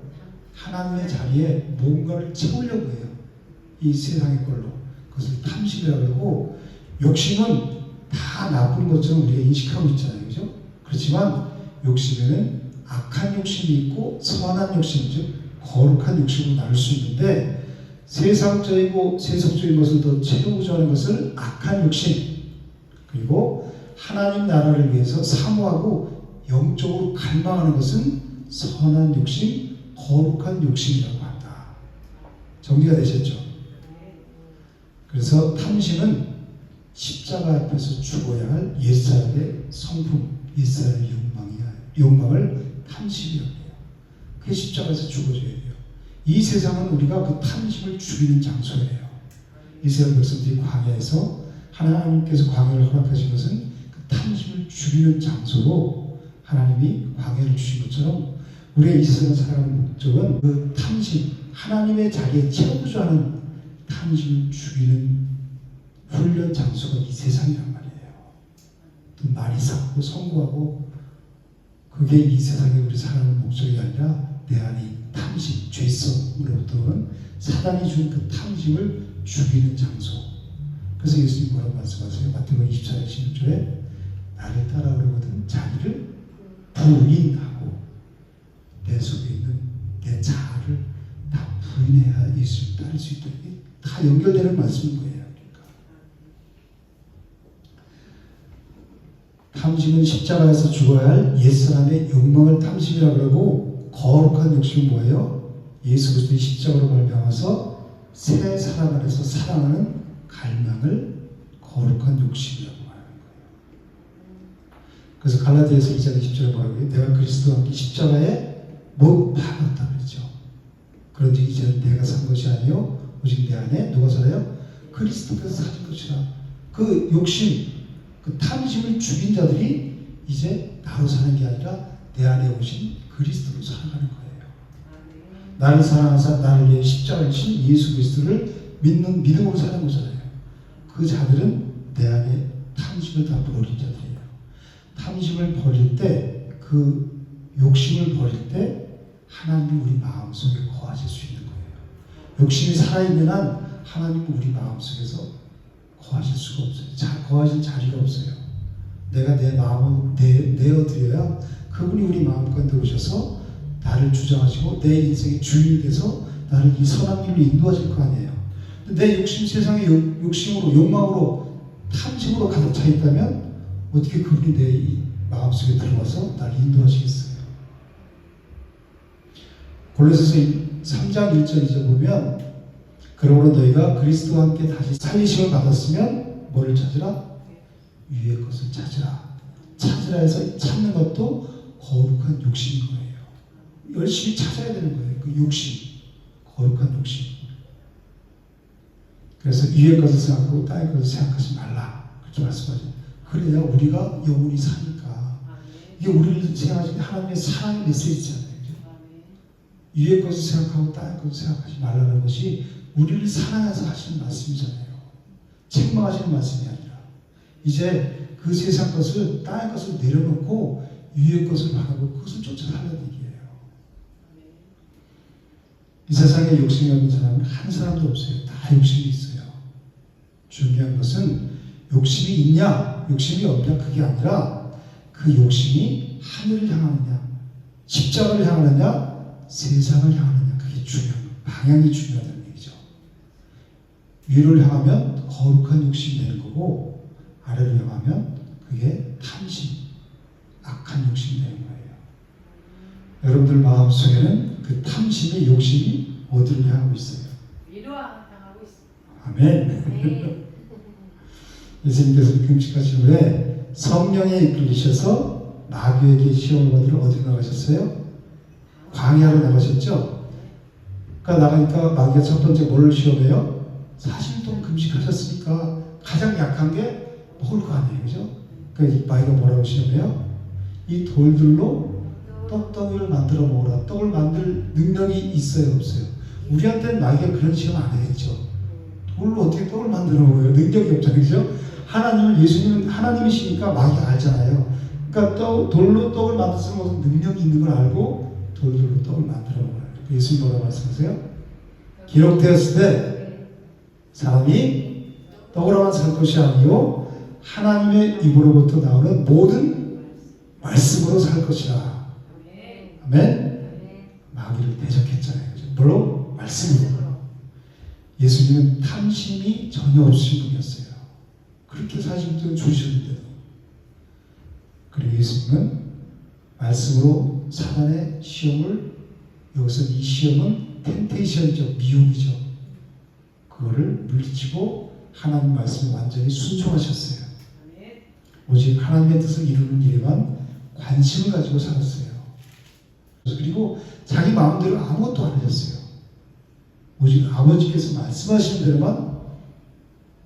하나님의 자리에 뭔가를 채우려고 해요. 이 세상의 걸로. 그것을 탐심이라고 하고, 욕심은 다 나쁜 것처럼 우리가 인식하고 있잖아요. 그죠? 그렇지만 욕심에는 악한 욕심이 있고 선한 욕심, 즉 거룩한 욕심으로 나눌 수 있는데 세상적이고 세속적인 것을 더 채우고자 하는 것을 악한 욕심, 그리고 하나님 나라를 위해서 사모하고 영적으로 갈망하는 것은 선한 욕심, 거룩한 욕심이라고 한다. 정리가 되셨죠? 그래서 탐심은 십자가 앞에서 죽어야 할 옛사람의 성품, 옛사람의 욕망을 탐심이라고 해요. 그게 십자가에서 죽어져야 돼요. 이 세상은 우리가 그 탐심을 죽이는 장소예요. 이스라엘 백성들이 광야에서 하나님께서 광야를 허락하신 것은 그 탐심을 죽이는 장소로 하나님이 광야를 주신 것처럼 우리가 이 세상을 살아가는 목적은 그 탐심, 하나님의 자리에 채우고자 하는 탐심을 죽이는 훈련 장소가 이 세상이란 말이에요. 또 많이 쌓고 성공하고 그게 이 세상에 우리 살아가는 목적이 아니라 내 안에 탐심, 죄성으로부터 오는 사단이 준 그 탐심을 죽이는 장소. 그래서 예수님 뭐라고 말씀하세요? 마태복음 24장 16절에 나를 따라오려거든 자기를 부인하고 내 속에 있는 내 자아를 다 부인해야 예수를 따를 수 있다. 이게 다 연결되는 말씀인 거예요. 그러니까 탐심은 십자가에서 죽어야 할 옛사람의 욕망을 탐심이라고 그러고 거룩한 욕심은 뭐예요? 예수 그리스도의 십자가로 말미암아서 새 사람 안에서 사랑하는 갈망을 거룩한 욕심이라고 말하는 거예요. 그래서 갈라디아서 2장 20절에 뭐라고 해요? 내가 그리스도와 함께 십자가에 못 박았다 그랬죠. 그런즉 이제는 내가 산 것이 아니요 오직 내 안에 누가 살아요? 그리스도께서 사신 것이라. 그 욕심, 그 탐심을 죽인 자들이 이제 나로 사는 게 아니라 내 안에 오신 그리스도로 살아가는 거예요. 나를 사랑하사 나를 위해 십자가를 진 예수 그리스도를 믿는 믿음으로 사는 거잖아요. 그 자들은 내 안에 탐심을 다 버린 자들이에요. 탐심을 버릴 때, 그 욕심을 버릴 때 하나님이 우리 마음속에 거하실 수 있는 거예요. 욕심이 살아있는 한 하나님은 우리 마음속에서 거하실 수가 없어요. 거하실 자리가 없어요. 내가 내 마음을 내어드려야 그분이 우리 마음 가운데 오셔서 나를 주장하시고 내 인생의 주인이 돼서 나를 이 선한 길로 인도하실 거 아니에요. 내 욕심, 세상의 욕심으로, 욕망으로, 탐심으로 가득 차 있다면 어떻게 그분이 내 이 마음속에 들어와서 나를 인도하시겠어요? 골로새서 3장 1절 2절 보면 그러므로 너희가 그리스도와 함께 다시 살리심을 받았으면 뭐를 찾으라? 위의 것을 찾으라. 찾으라 해서 찾는 것도 거룩한 욕심인 거예요. 열심히 찾아야 되는 거예요. 그 욕심, 거룩한 욕심. 그래서 위의 것을 생각하고 땅의 것을 생각하지 말라. 그렇게 말씀하죠. 그래야 우리가 영원히 사니까. 이게 우리를 생각하시는 하나님의 사랑의 메시지잖아요. 위의 것을 생각하고 땅의 것을 생각하지 말라는 것이 우리를 사랑해서 하시는 말씀이잖아요. 책망하시는 말씀이 아니라 이제 그 세상 것을, 땅의 것을 내려놓고 위의 것을 바라고 그것을 쫓아 살라는 얘기예요. 이 세상에 욕심이 없는 사람은 한 사람도 없어요. 다 욕심이 있어요. 중요한 것은 욕심이 있냐, 욕심이 없냐 그게 아니라 그 욕심이 하늘을 향하느냐, 십자가를 향하느냐, 세상을 향하느냐 그게 중요한 거예요. 방향이 중요하다는 얘기죠. 위를 향하면 거룩한 욕심이 되는 거고 아래를 향하면 그게 탐심, 악한 욕심이 되는 거예요. 여러분들 마음속에는 그 탐심의 욕심이 어디를 향하고 있어요? 위로 향하고 있습니다. 아멘. 네. 예수님께서 금식하신 후에 성령에 이끌리셔서 마귀에게 시험을 받으러 어디로 나가셨어요? 광야로 나가셨죠? 그러니까 나가니까 마귀가 첫 번째 뭘 시험해요? 40일 동안 금식하셨으니까 가장 약한 게 먹을 거 아니에요, 그죠? 그러니까 마귀가 뭐라고 시험해요? 이 돌들로 떡덩이를 만들어 먹으라. 떡을 만들 능력이 있어요, 없어요? 우리한테는 마귀가 그런 시험 안 하겠죠. 돌로 어떻게 떡을 만들어 먹어요? 능력이 없잖아요, 그죠? 하나님은, 예수님은 하나님이시니까 마귀가 알잖아요. 그러니까 돌로 떡을 만들어서 먹는 능력이 있는 걸 알고 돌들로 떡을 만들어 먹어요. 예수님 뭐라고 말씀하세요? 기록되었을 때 사람이 떡으로만 살 것이 아니요 하나님의 입으로부터 나오는 모든 말씀으로 살 것이라. 아멘. 마귀를 대적했잖아요. 그죠? 물론 말씀으로. 예수님은 탐심이 전혀 없으신 분이었어요. 그렇게 사실도 주셨는데도. 그리고 예수님은 말씀으로 사단의 시험을, 여기서 이 시험은 템테이션이죠. 미혹이죠. 그거를 물리치고 하나님 말씀에 완전히 순종하셨어요. 오직 하나님의 뜻을 이루는 일에만 관심을 가지고 살았어요. 그리고 자기 마음대로 아무것도 안 하셨어요. 오직 아버지께서 말씀하시는 대로만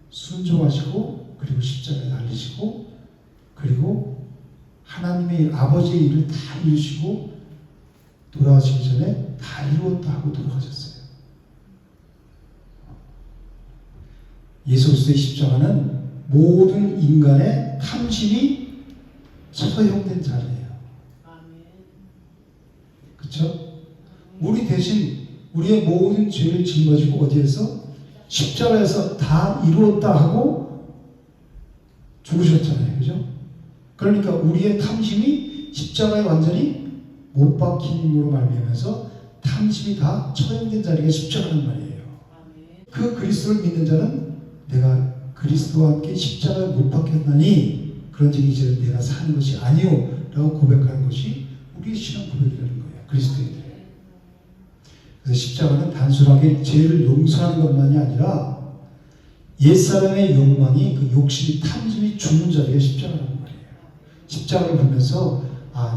순종하시고, 그리고 십자가에 달리시고, 그리고 하나님의 아버지의 일을 다 이루시고 돌아가시기 전에 다 이루었다 하고 돌아가셨어요. 예수 그리스도의 십자가는 모든 인간의 탐심이 처형된 자리예요. 그렇죠? 우리 대신 우리의 모든 죄를 짊어지고 어디에서? 십자가에서 다 이루었다 하고 죽으셨잖아요. 그죠? 그러니까 우리의 탐심이 십자가에 완전히 못 박힘으로 말미암아서 탐심이 다 처형된 자리가 십자가란 말이에요. 그 그리스도를 믿는 자는 내가 그리스도와 함께 십자가에 못 박혔나니 그런즉 이제 내가 사는 것이 아니오 라고 고백하는 것이 우리의 신앙 고백이라는 거예요. 그리스도인들의. 그래서 십자가는 단순하게 죄를 용서하는 것만이 아니라 옛사람의 욕망이, 그 욕심이, 탐심이 죽는 자리가 십자가라는 말이에요. 십자가를 보면서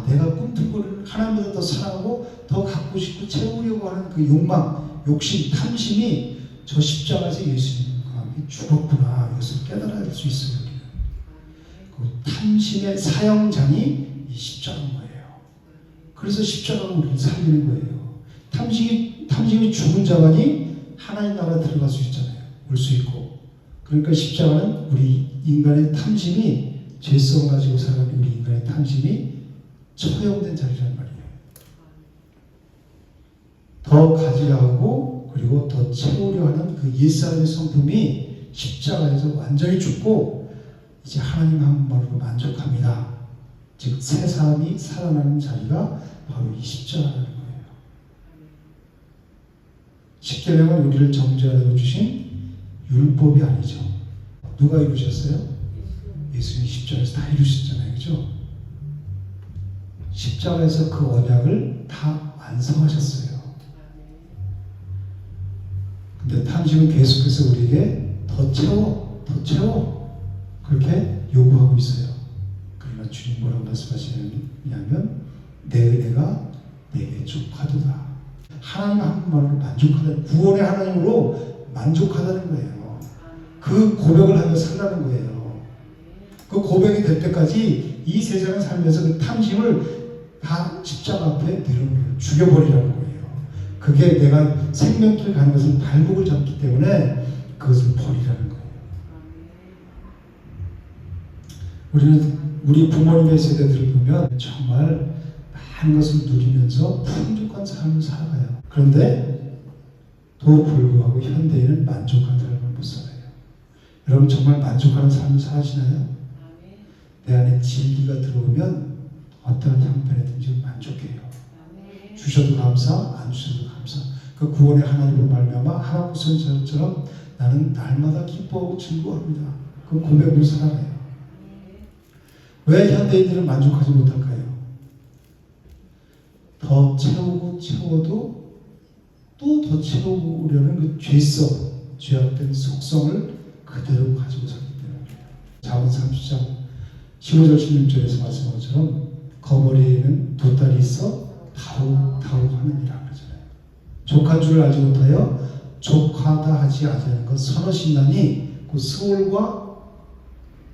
내가 꿈틀 거를 하나님보다 더 사랑하고 더 갖고 싶고 채우려고 하는 그 욕망, 욕심, 탐심이 저 십자가에서 예수님과 함께 죽었구나, 이것을 깨달아야 될 수 있어요. 그 탐심의 사형장이 이 십자가인 거예요. 그래서 십자가가 우리를 살리는 거예요. 탐심이 죽은 자만이 하나님 나라 들어갈 수 있잖아요. 올 수 있고. 그러니까 십자가는 우리 인간의 탐심이, 죄성을 가지고 살아가는 우리 인간의 탐심이 처형된 자리란 말이에요. 더 가지려 하고 그리고 더 채우려 하는 그 옛사람의 성품이 십자가에서 완전히 죽고 이제 하나님 한 말로 만족합니다. 즉 새 사람이 살아나는 자리가 바로 이 십자가라는 거예요. 십계명은 우리를 정죄하라고 주신 율법이 아니죠. 누가 이루셨어요? 예수님이 십자가에서 다 이루셨잖아요. 그죠? 십자가에서 그 언약을 다 완성하셨어요. 근데 탐심은 계속해서 우리에게 더 채워 그렇게 요구하고 있어요. 그러나 주님 뭐라고 말씀하시냐면 내 은혜가 내게 족하도다. 하나님 한 말로 만족하다는, 구원의 하나님으로 만족하다는 거예요. 그 고백을 하며 살라는 거예요. 그 고백이 될 때까지 이 세상을 살면서 그 탐심을 다 십자가 앞에 내려놓으면 죽여버리라는 거예요. 그게 내가 생명길 가는 것을 발목을 잡기 때문에 그것을 버리라는 거예요. 우리 부모님의 세대들을 보면 정말 많은 것을 누리면서 풍족한 삶을 살아가요. 그런데 또 불구하고 현대인은 만족한 삶을 못 살아요. 여러분 정말 만족하는 삶을 사시나요? 내 안에 진리가 들어오면 어떤 형편이든지 만족해요. 주셔도 감사, 안 주셔도 감사. 그 구원의 하나님으로 말미암아 하나님 선지자처럼 나는 날마다 기뻐하고 즐거워합니다. 그 고백으로 살아가요. 왜 현대인들은 만족하지 못할까요? 더 채워도 또 더 채우려는 그 죄성, 죄악된 속성을 그대로 가지고 살기 때문이에요. 잠언 30장 15절 16절에서 말씀한 것처럼 거머리에는 두 딸이 있어 다우하느니라 그러잖아요. 족한 줄을 알지 못하여 족하다 하지 아니하는 것 서너 신나니 그 소울과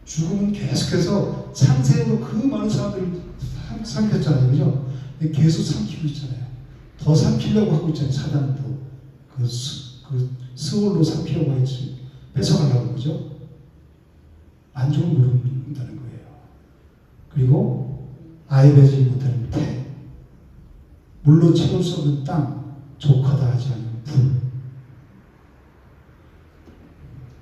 죽음은 계속해서 상생으로 그 많은 사람들을 삼켰잖아요. 그죠? 계속 삼키고 있잖아요. 더 삼키려고 하고 있잖아요. 사단은 또 그 스올로 삼키려고 하지, 뺏어가려고. 그죠? 만족을 모른다는 거예요. 그리고 아이 배지 못하는 태, 물로 채울 수 없는 땅, 족하다 하지 않는 불.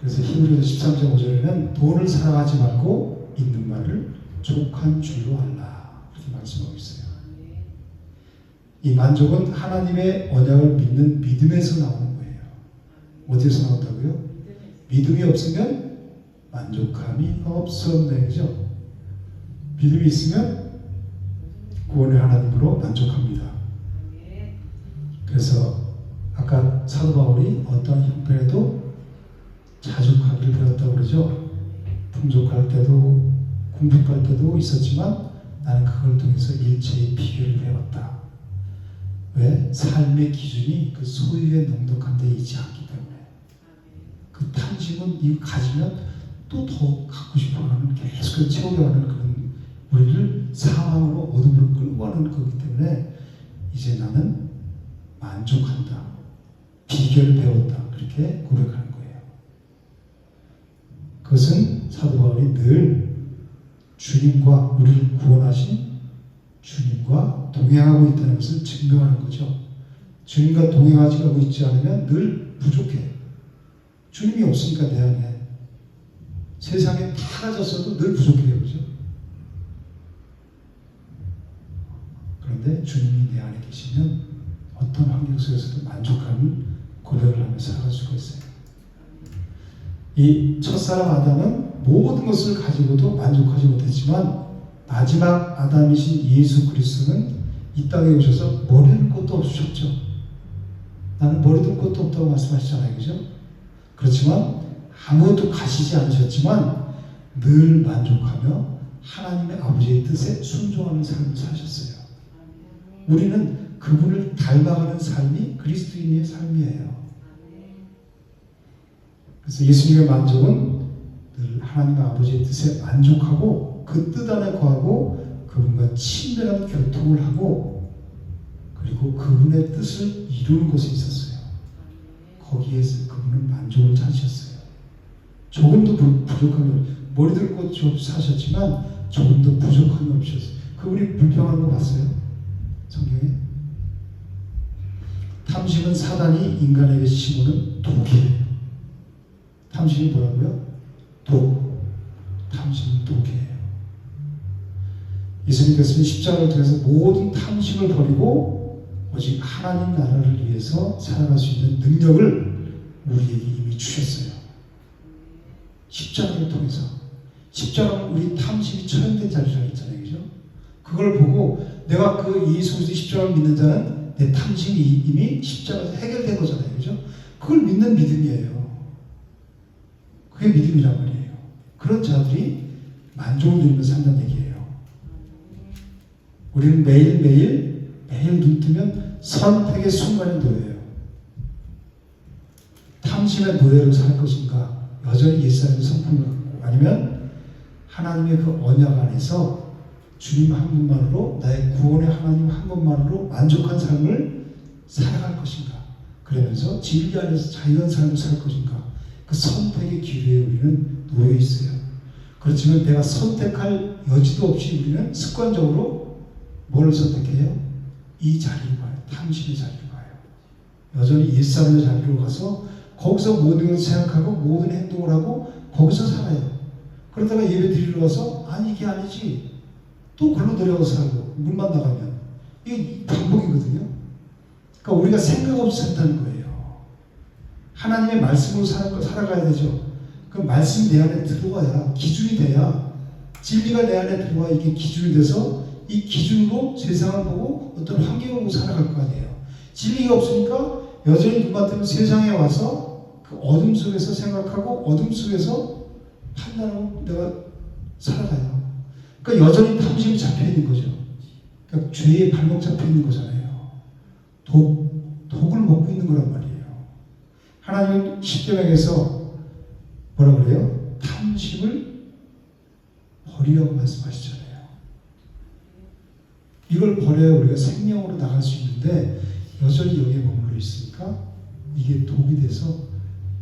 그래서 히브리서 13장 5절에는 돈을 사랑하지 말고 있는 말을 족한 줄로 알라, 그렇게 말씀하고 있어요. 이 만족은 하나님의 언약을 믿는 믿음에서 나오는 거예요. 어디에서 나온다고요? 믿음이 없으면 만족함이 없었네. 그죠? 믿음이 있으면 구원의 하나님으로 만족합니다. 그래서 아까 사도 바울이 어떤 형편에도 자족하기를 배웠다고 그러죠. 풍족할 때도 궁핍할 때도 있었지만 나는 그걸 통해서 일체의 비결을 배웠다. 왜? 삶의 기준이 그 소유의 넉넉한 데 있지 않기 때문에. 그 탐심은 이거 가지면 또 더 갖고 싶어하는, 계속 채우려 하는 그런 우리를 사망으로 어둠으로 끌고 가는 거기 때문에 이제 나는 만족한다. 비결을 배웠다. 그렇게 고백하는 거예요. 그것은 사도 바울이 늘 주님과 우리를 구원하신 주님과 동행하고 있다는 것을 증명하는 거죠. 주님과 동행하지 하고 있지 않으면 늘 부족해. 주님이 없으니까 내 안에 세상에 다 가졌어도 늘 부족해요. 그죠? 그런데 주님이 내 안에 계시면 어떤 환경 속에서도 만족하는 고백을 하며 살아갈 수가 있어요. 이 첫사람 아담은 모든 것을 가지고도 만족하지 못했지만 마지막 아담이신 예수 그리스도는 이 땅에 오셔서 머리는 것도 없으셨죠. 나는 머리도 것도 없다고 말씀하시잖아요. 그죠? 그렇지만 아무것도 가시지 않으셨지만 늘 만족하며 하나님의 아버지의 뜻에 순종하는 삶을 사셨어요. 우리는 그분을 닮아가는 삶이 그리스도인의 삶이에요. 그래서 예수님의 만족은 늘 하나님 아버지의 뜻에 만족하고 그 뜻 안에 거하고 그분과 친밀한 교통을 하고 그리고 그분의 뜻을 이루는 곳에 있었어요. 거기에서 그분은 만족을 찾으셨어요. 조금도 부족함이, 머리들 것 사셨지만 조금도 부족함이 없으셨어요. 그분이 불평하는 거 봤어요? 성경에? 탐심은 사단이 인간에게 심어놓은 독이에요. 탐심이 뭐라고요? 독. 탐심은 독이에요. 예수님께서는 십자가를 통해서 모든 탐심을 버리고 오직 하나님 나라를 위해서 살아갈 수 있는 능력을 우리에게 이미 주셨어요. 십자가를 통해서. 십자가는 우리 탐심이 처형된 자리라고 했잖아요. 그죠? 그걸 보고 내가 그 예수 그리스도 십자가를 믿는 자는 내 탐심이 이미 십자가에서 해결된 거잖아요. 그죠? 그걸 믿는 믿음이에요. 그게 믿음이란 말이에요. 그런 자들이 만족을 누리면서 산다는 얘기예요. 우리는 매일 눈 뜨면 선택의 순간에 놓여요. 탐심의 노예로 살 것인가, 여전히 옛사람의 성품을 갖고, 아니면 하나님의 그 언약 안에서 주님 한 분만으로, 나의 구원의 하나님 한 분만으로 만족한 삶을 살아갈 것인가, 그러면서 진리 안에서 자유한 삶을 살 것인가, 그 선택의 기로에 우리는 놓여 있어요. 그렇지만 내가 선택할 여지도 없이 우리는 습관적으로 뭘 선택해요? 이 자리로 가요. 탐심의 자리로 가요. 여전히 옛사람의 자리로 가서 거기서 모든 것을 생각하고 모든 행동을 하고 거기서 살아요. 그러다가 예배 드리러 와서 아니 이게 아니지. 또 글로 내려가서 살고 물만 나가면 이게 반복이거든요. 그러니까 우리가 생각 없이 산다는 거예요. 하나님의 말씀으로 살아가야 되죠. 그 말씀이 내 안에 들어와야, 기준이 돼야, 진리가 내 안에 들어와 이게 기준이 돼서 이 기준으로 세상을 보고 어떤 환경을 보고 살아갈 거 아니에요. 진리가 없으니까 여전히 눈만 뜨면 세상에 와서 그 어둠 속에서 생각하고 어둠 속에서 판단하고 내가 살아가요. 그러니까 여전히 탐심이 잡혀 있는 거죠. 그러니까 죄에 발목 잡혀 있는 거잖아요. 독을 먹고 있는 거란 말이에요. 하나님은 십계명에서 뭐라 그래요? 탐심을 버리라고 말씀하시잖아요. 이걸 버려야 우리가 생명으로 나갈 수 있는데 여전히 여기에 머물러 있으니까 이게 독이 돼서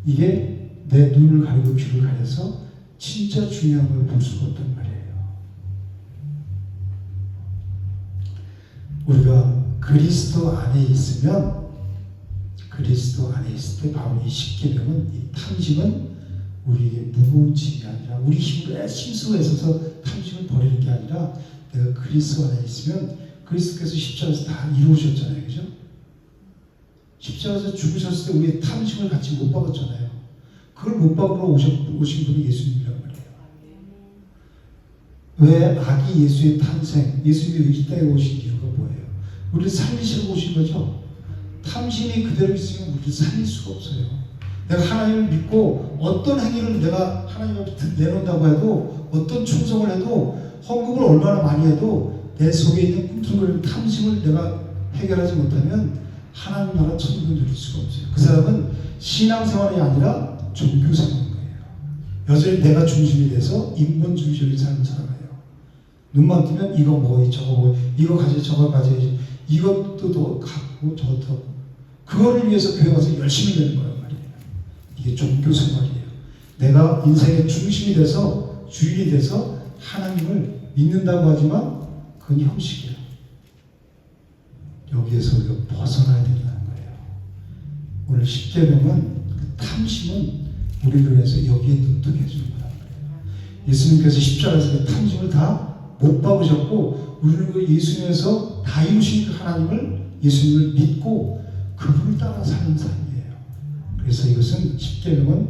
이게 내 눈을 가리고 귀를 가려서 진짜 중요한 걸 볼 수가 없단 말이에요. 우리가 그리스도 안에 있으면, 그리스도 안에 있을 때 바로 이 십계명은, 이 탐심은 우리에게 무거운 짐이 아니라 우리 힘으로 힘쓰고 애써서 탐심을 버리는 게 아니라 내가 그리스도 안에 있으면 그 그리스도께서 십자가에서 다 이루으셨잖아요. 그죠? 십자가에서 죽으셨을 때 우리의 탐심을 같이 못 박았잖아요. 그걸 못 박으러 오신 분이 예수님이란 말이에요. 왜 아기 예수의 탄생, 예수님이 이 땅에 오신 이유가 뭐예요? 우리를 살리시러 오신 거죠. 탐심이 그대로 있으면 우리를 살릴 수가 없어요. 내가 하나님을 믿고 어떤 행위를 내가 하나님 앞에 내놓는다고 해도, 어떤 충성을 해도, 헌금을 얼마나 많이 해도 내 속에 있는 꿈틀거리는 탐심을 내가 해결하지 못하면 하나님 나라 천국을 누릴 수가 없어요. 그 사람은 신앙생활이 아니라 종교생활인 거예요. 여전히 내가 중심이 돼서 인본주의적인 삶을 살아가요. 눈만 뜨면 이거 뭐 저거 뭐 이거 가져야지 저거 가져야지, 이것도 더 갖고 저것도 하고, 그거를 위해서 교회 가서 열심히 되는 거란 말이에요. 이게 종교생활이에요. 내가 인생의 중심이 돼서 주인이 돼서 하나님을 믿는다고 하지만 그건 형식이에요. 여기에서 우리가 벗어나야 된다는 거예요. 오늘 십계명은 그 탐심은 우리를 위해서 여기에 눈뜨게 해주는 거란 말이에요. 예수님께서 십자가에서 그 탐심을 다 못 박으셨고, 우리는 그 예수님에서 다 이루신 그 하나님을, 예수님을 믿고 그분을 따라 사는 삶이에요. 그래서 이것은 십계명은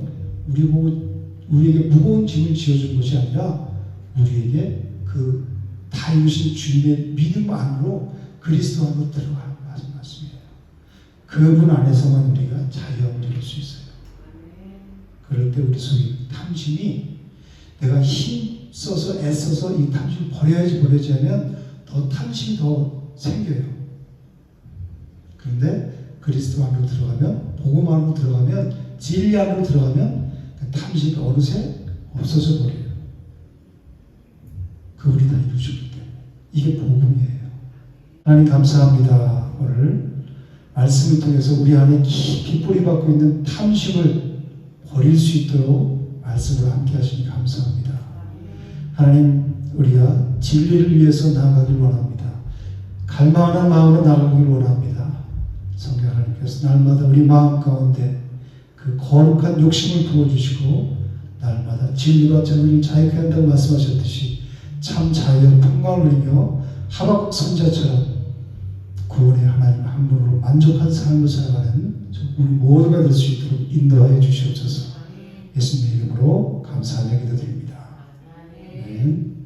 우리에게 무거운 짐을 지어준 것이 아니라 우리에게 그 다 이루신 주님의 믿음 안으로, 그리스도 안으로 들어가는 말씀이에요. 그분 안에서만 우리가 자유함을 누릴 수 있어요. 그럴 때 우리 속에 탐심이, 내가 힘써서 애써서 이 탐심을 버려야지 하면 더 탐심이 더 생겨요. 그런데 그리스도 안으로 들어가면, 복음 안으로 들어가면, 진리 안으로 들어가면 그 탐심이 어느새 없어져 버려요. 그분이 다 이루셨기 때문에. 이게 복음이에요. 하나님 감사합니다. 오늘 말씀을 통해서 우리 안에 깊이 뿌리박고 있는 탐심을 버릴 수 있도록 말씀을 함께 하시니 감사합니다. 하나님, 우리가 진리를 위해서 나아가길 원합니다. 갈망하는 마음으로 나아가길 원합니다. 성경 하나님께서 날마다 우리 마음 가운데 그 거룩한 욕심을 부어주시고 날마다 진리와 정의를 자유케 한다고 말씀하셨듯이 참 자유와 평강을 누리며 하박국 선자처럼 구원의 하나님 한 분으로 만족한 삶을 살아가는 우리 모두가 될 수 있도록 인도하여 주시옵소서. 예수님의 이름으로 감사하며 기도드립니다. 아멘.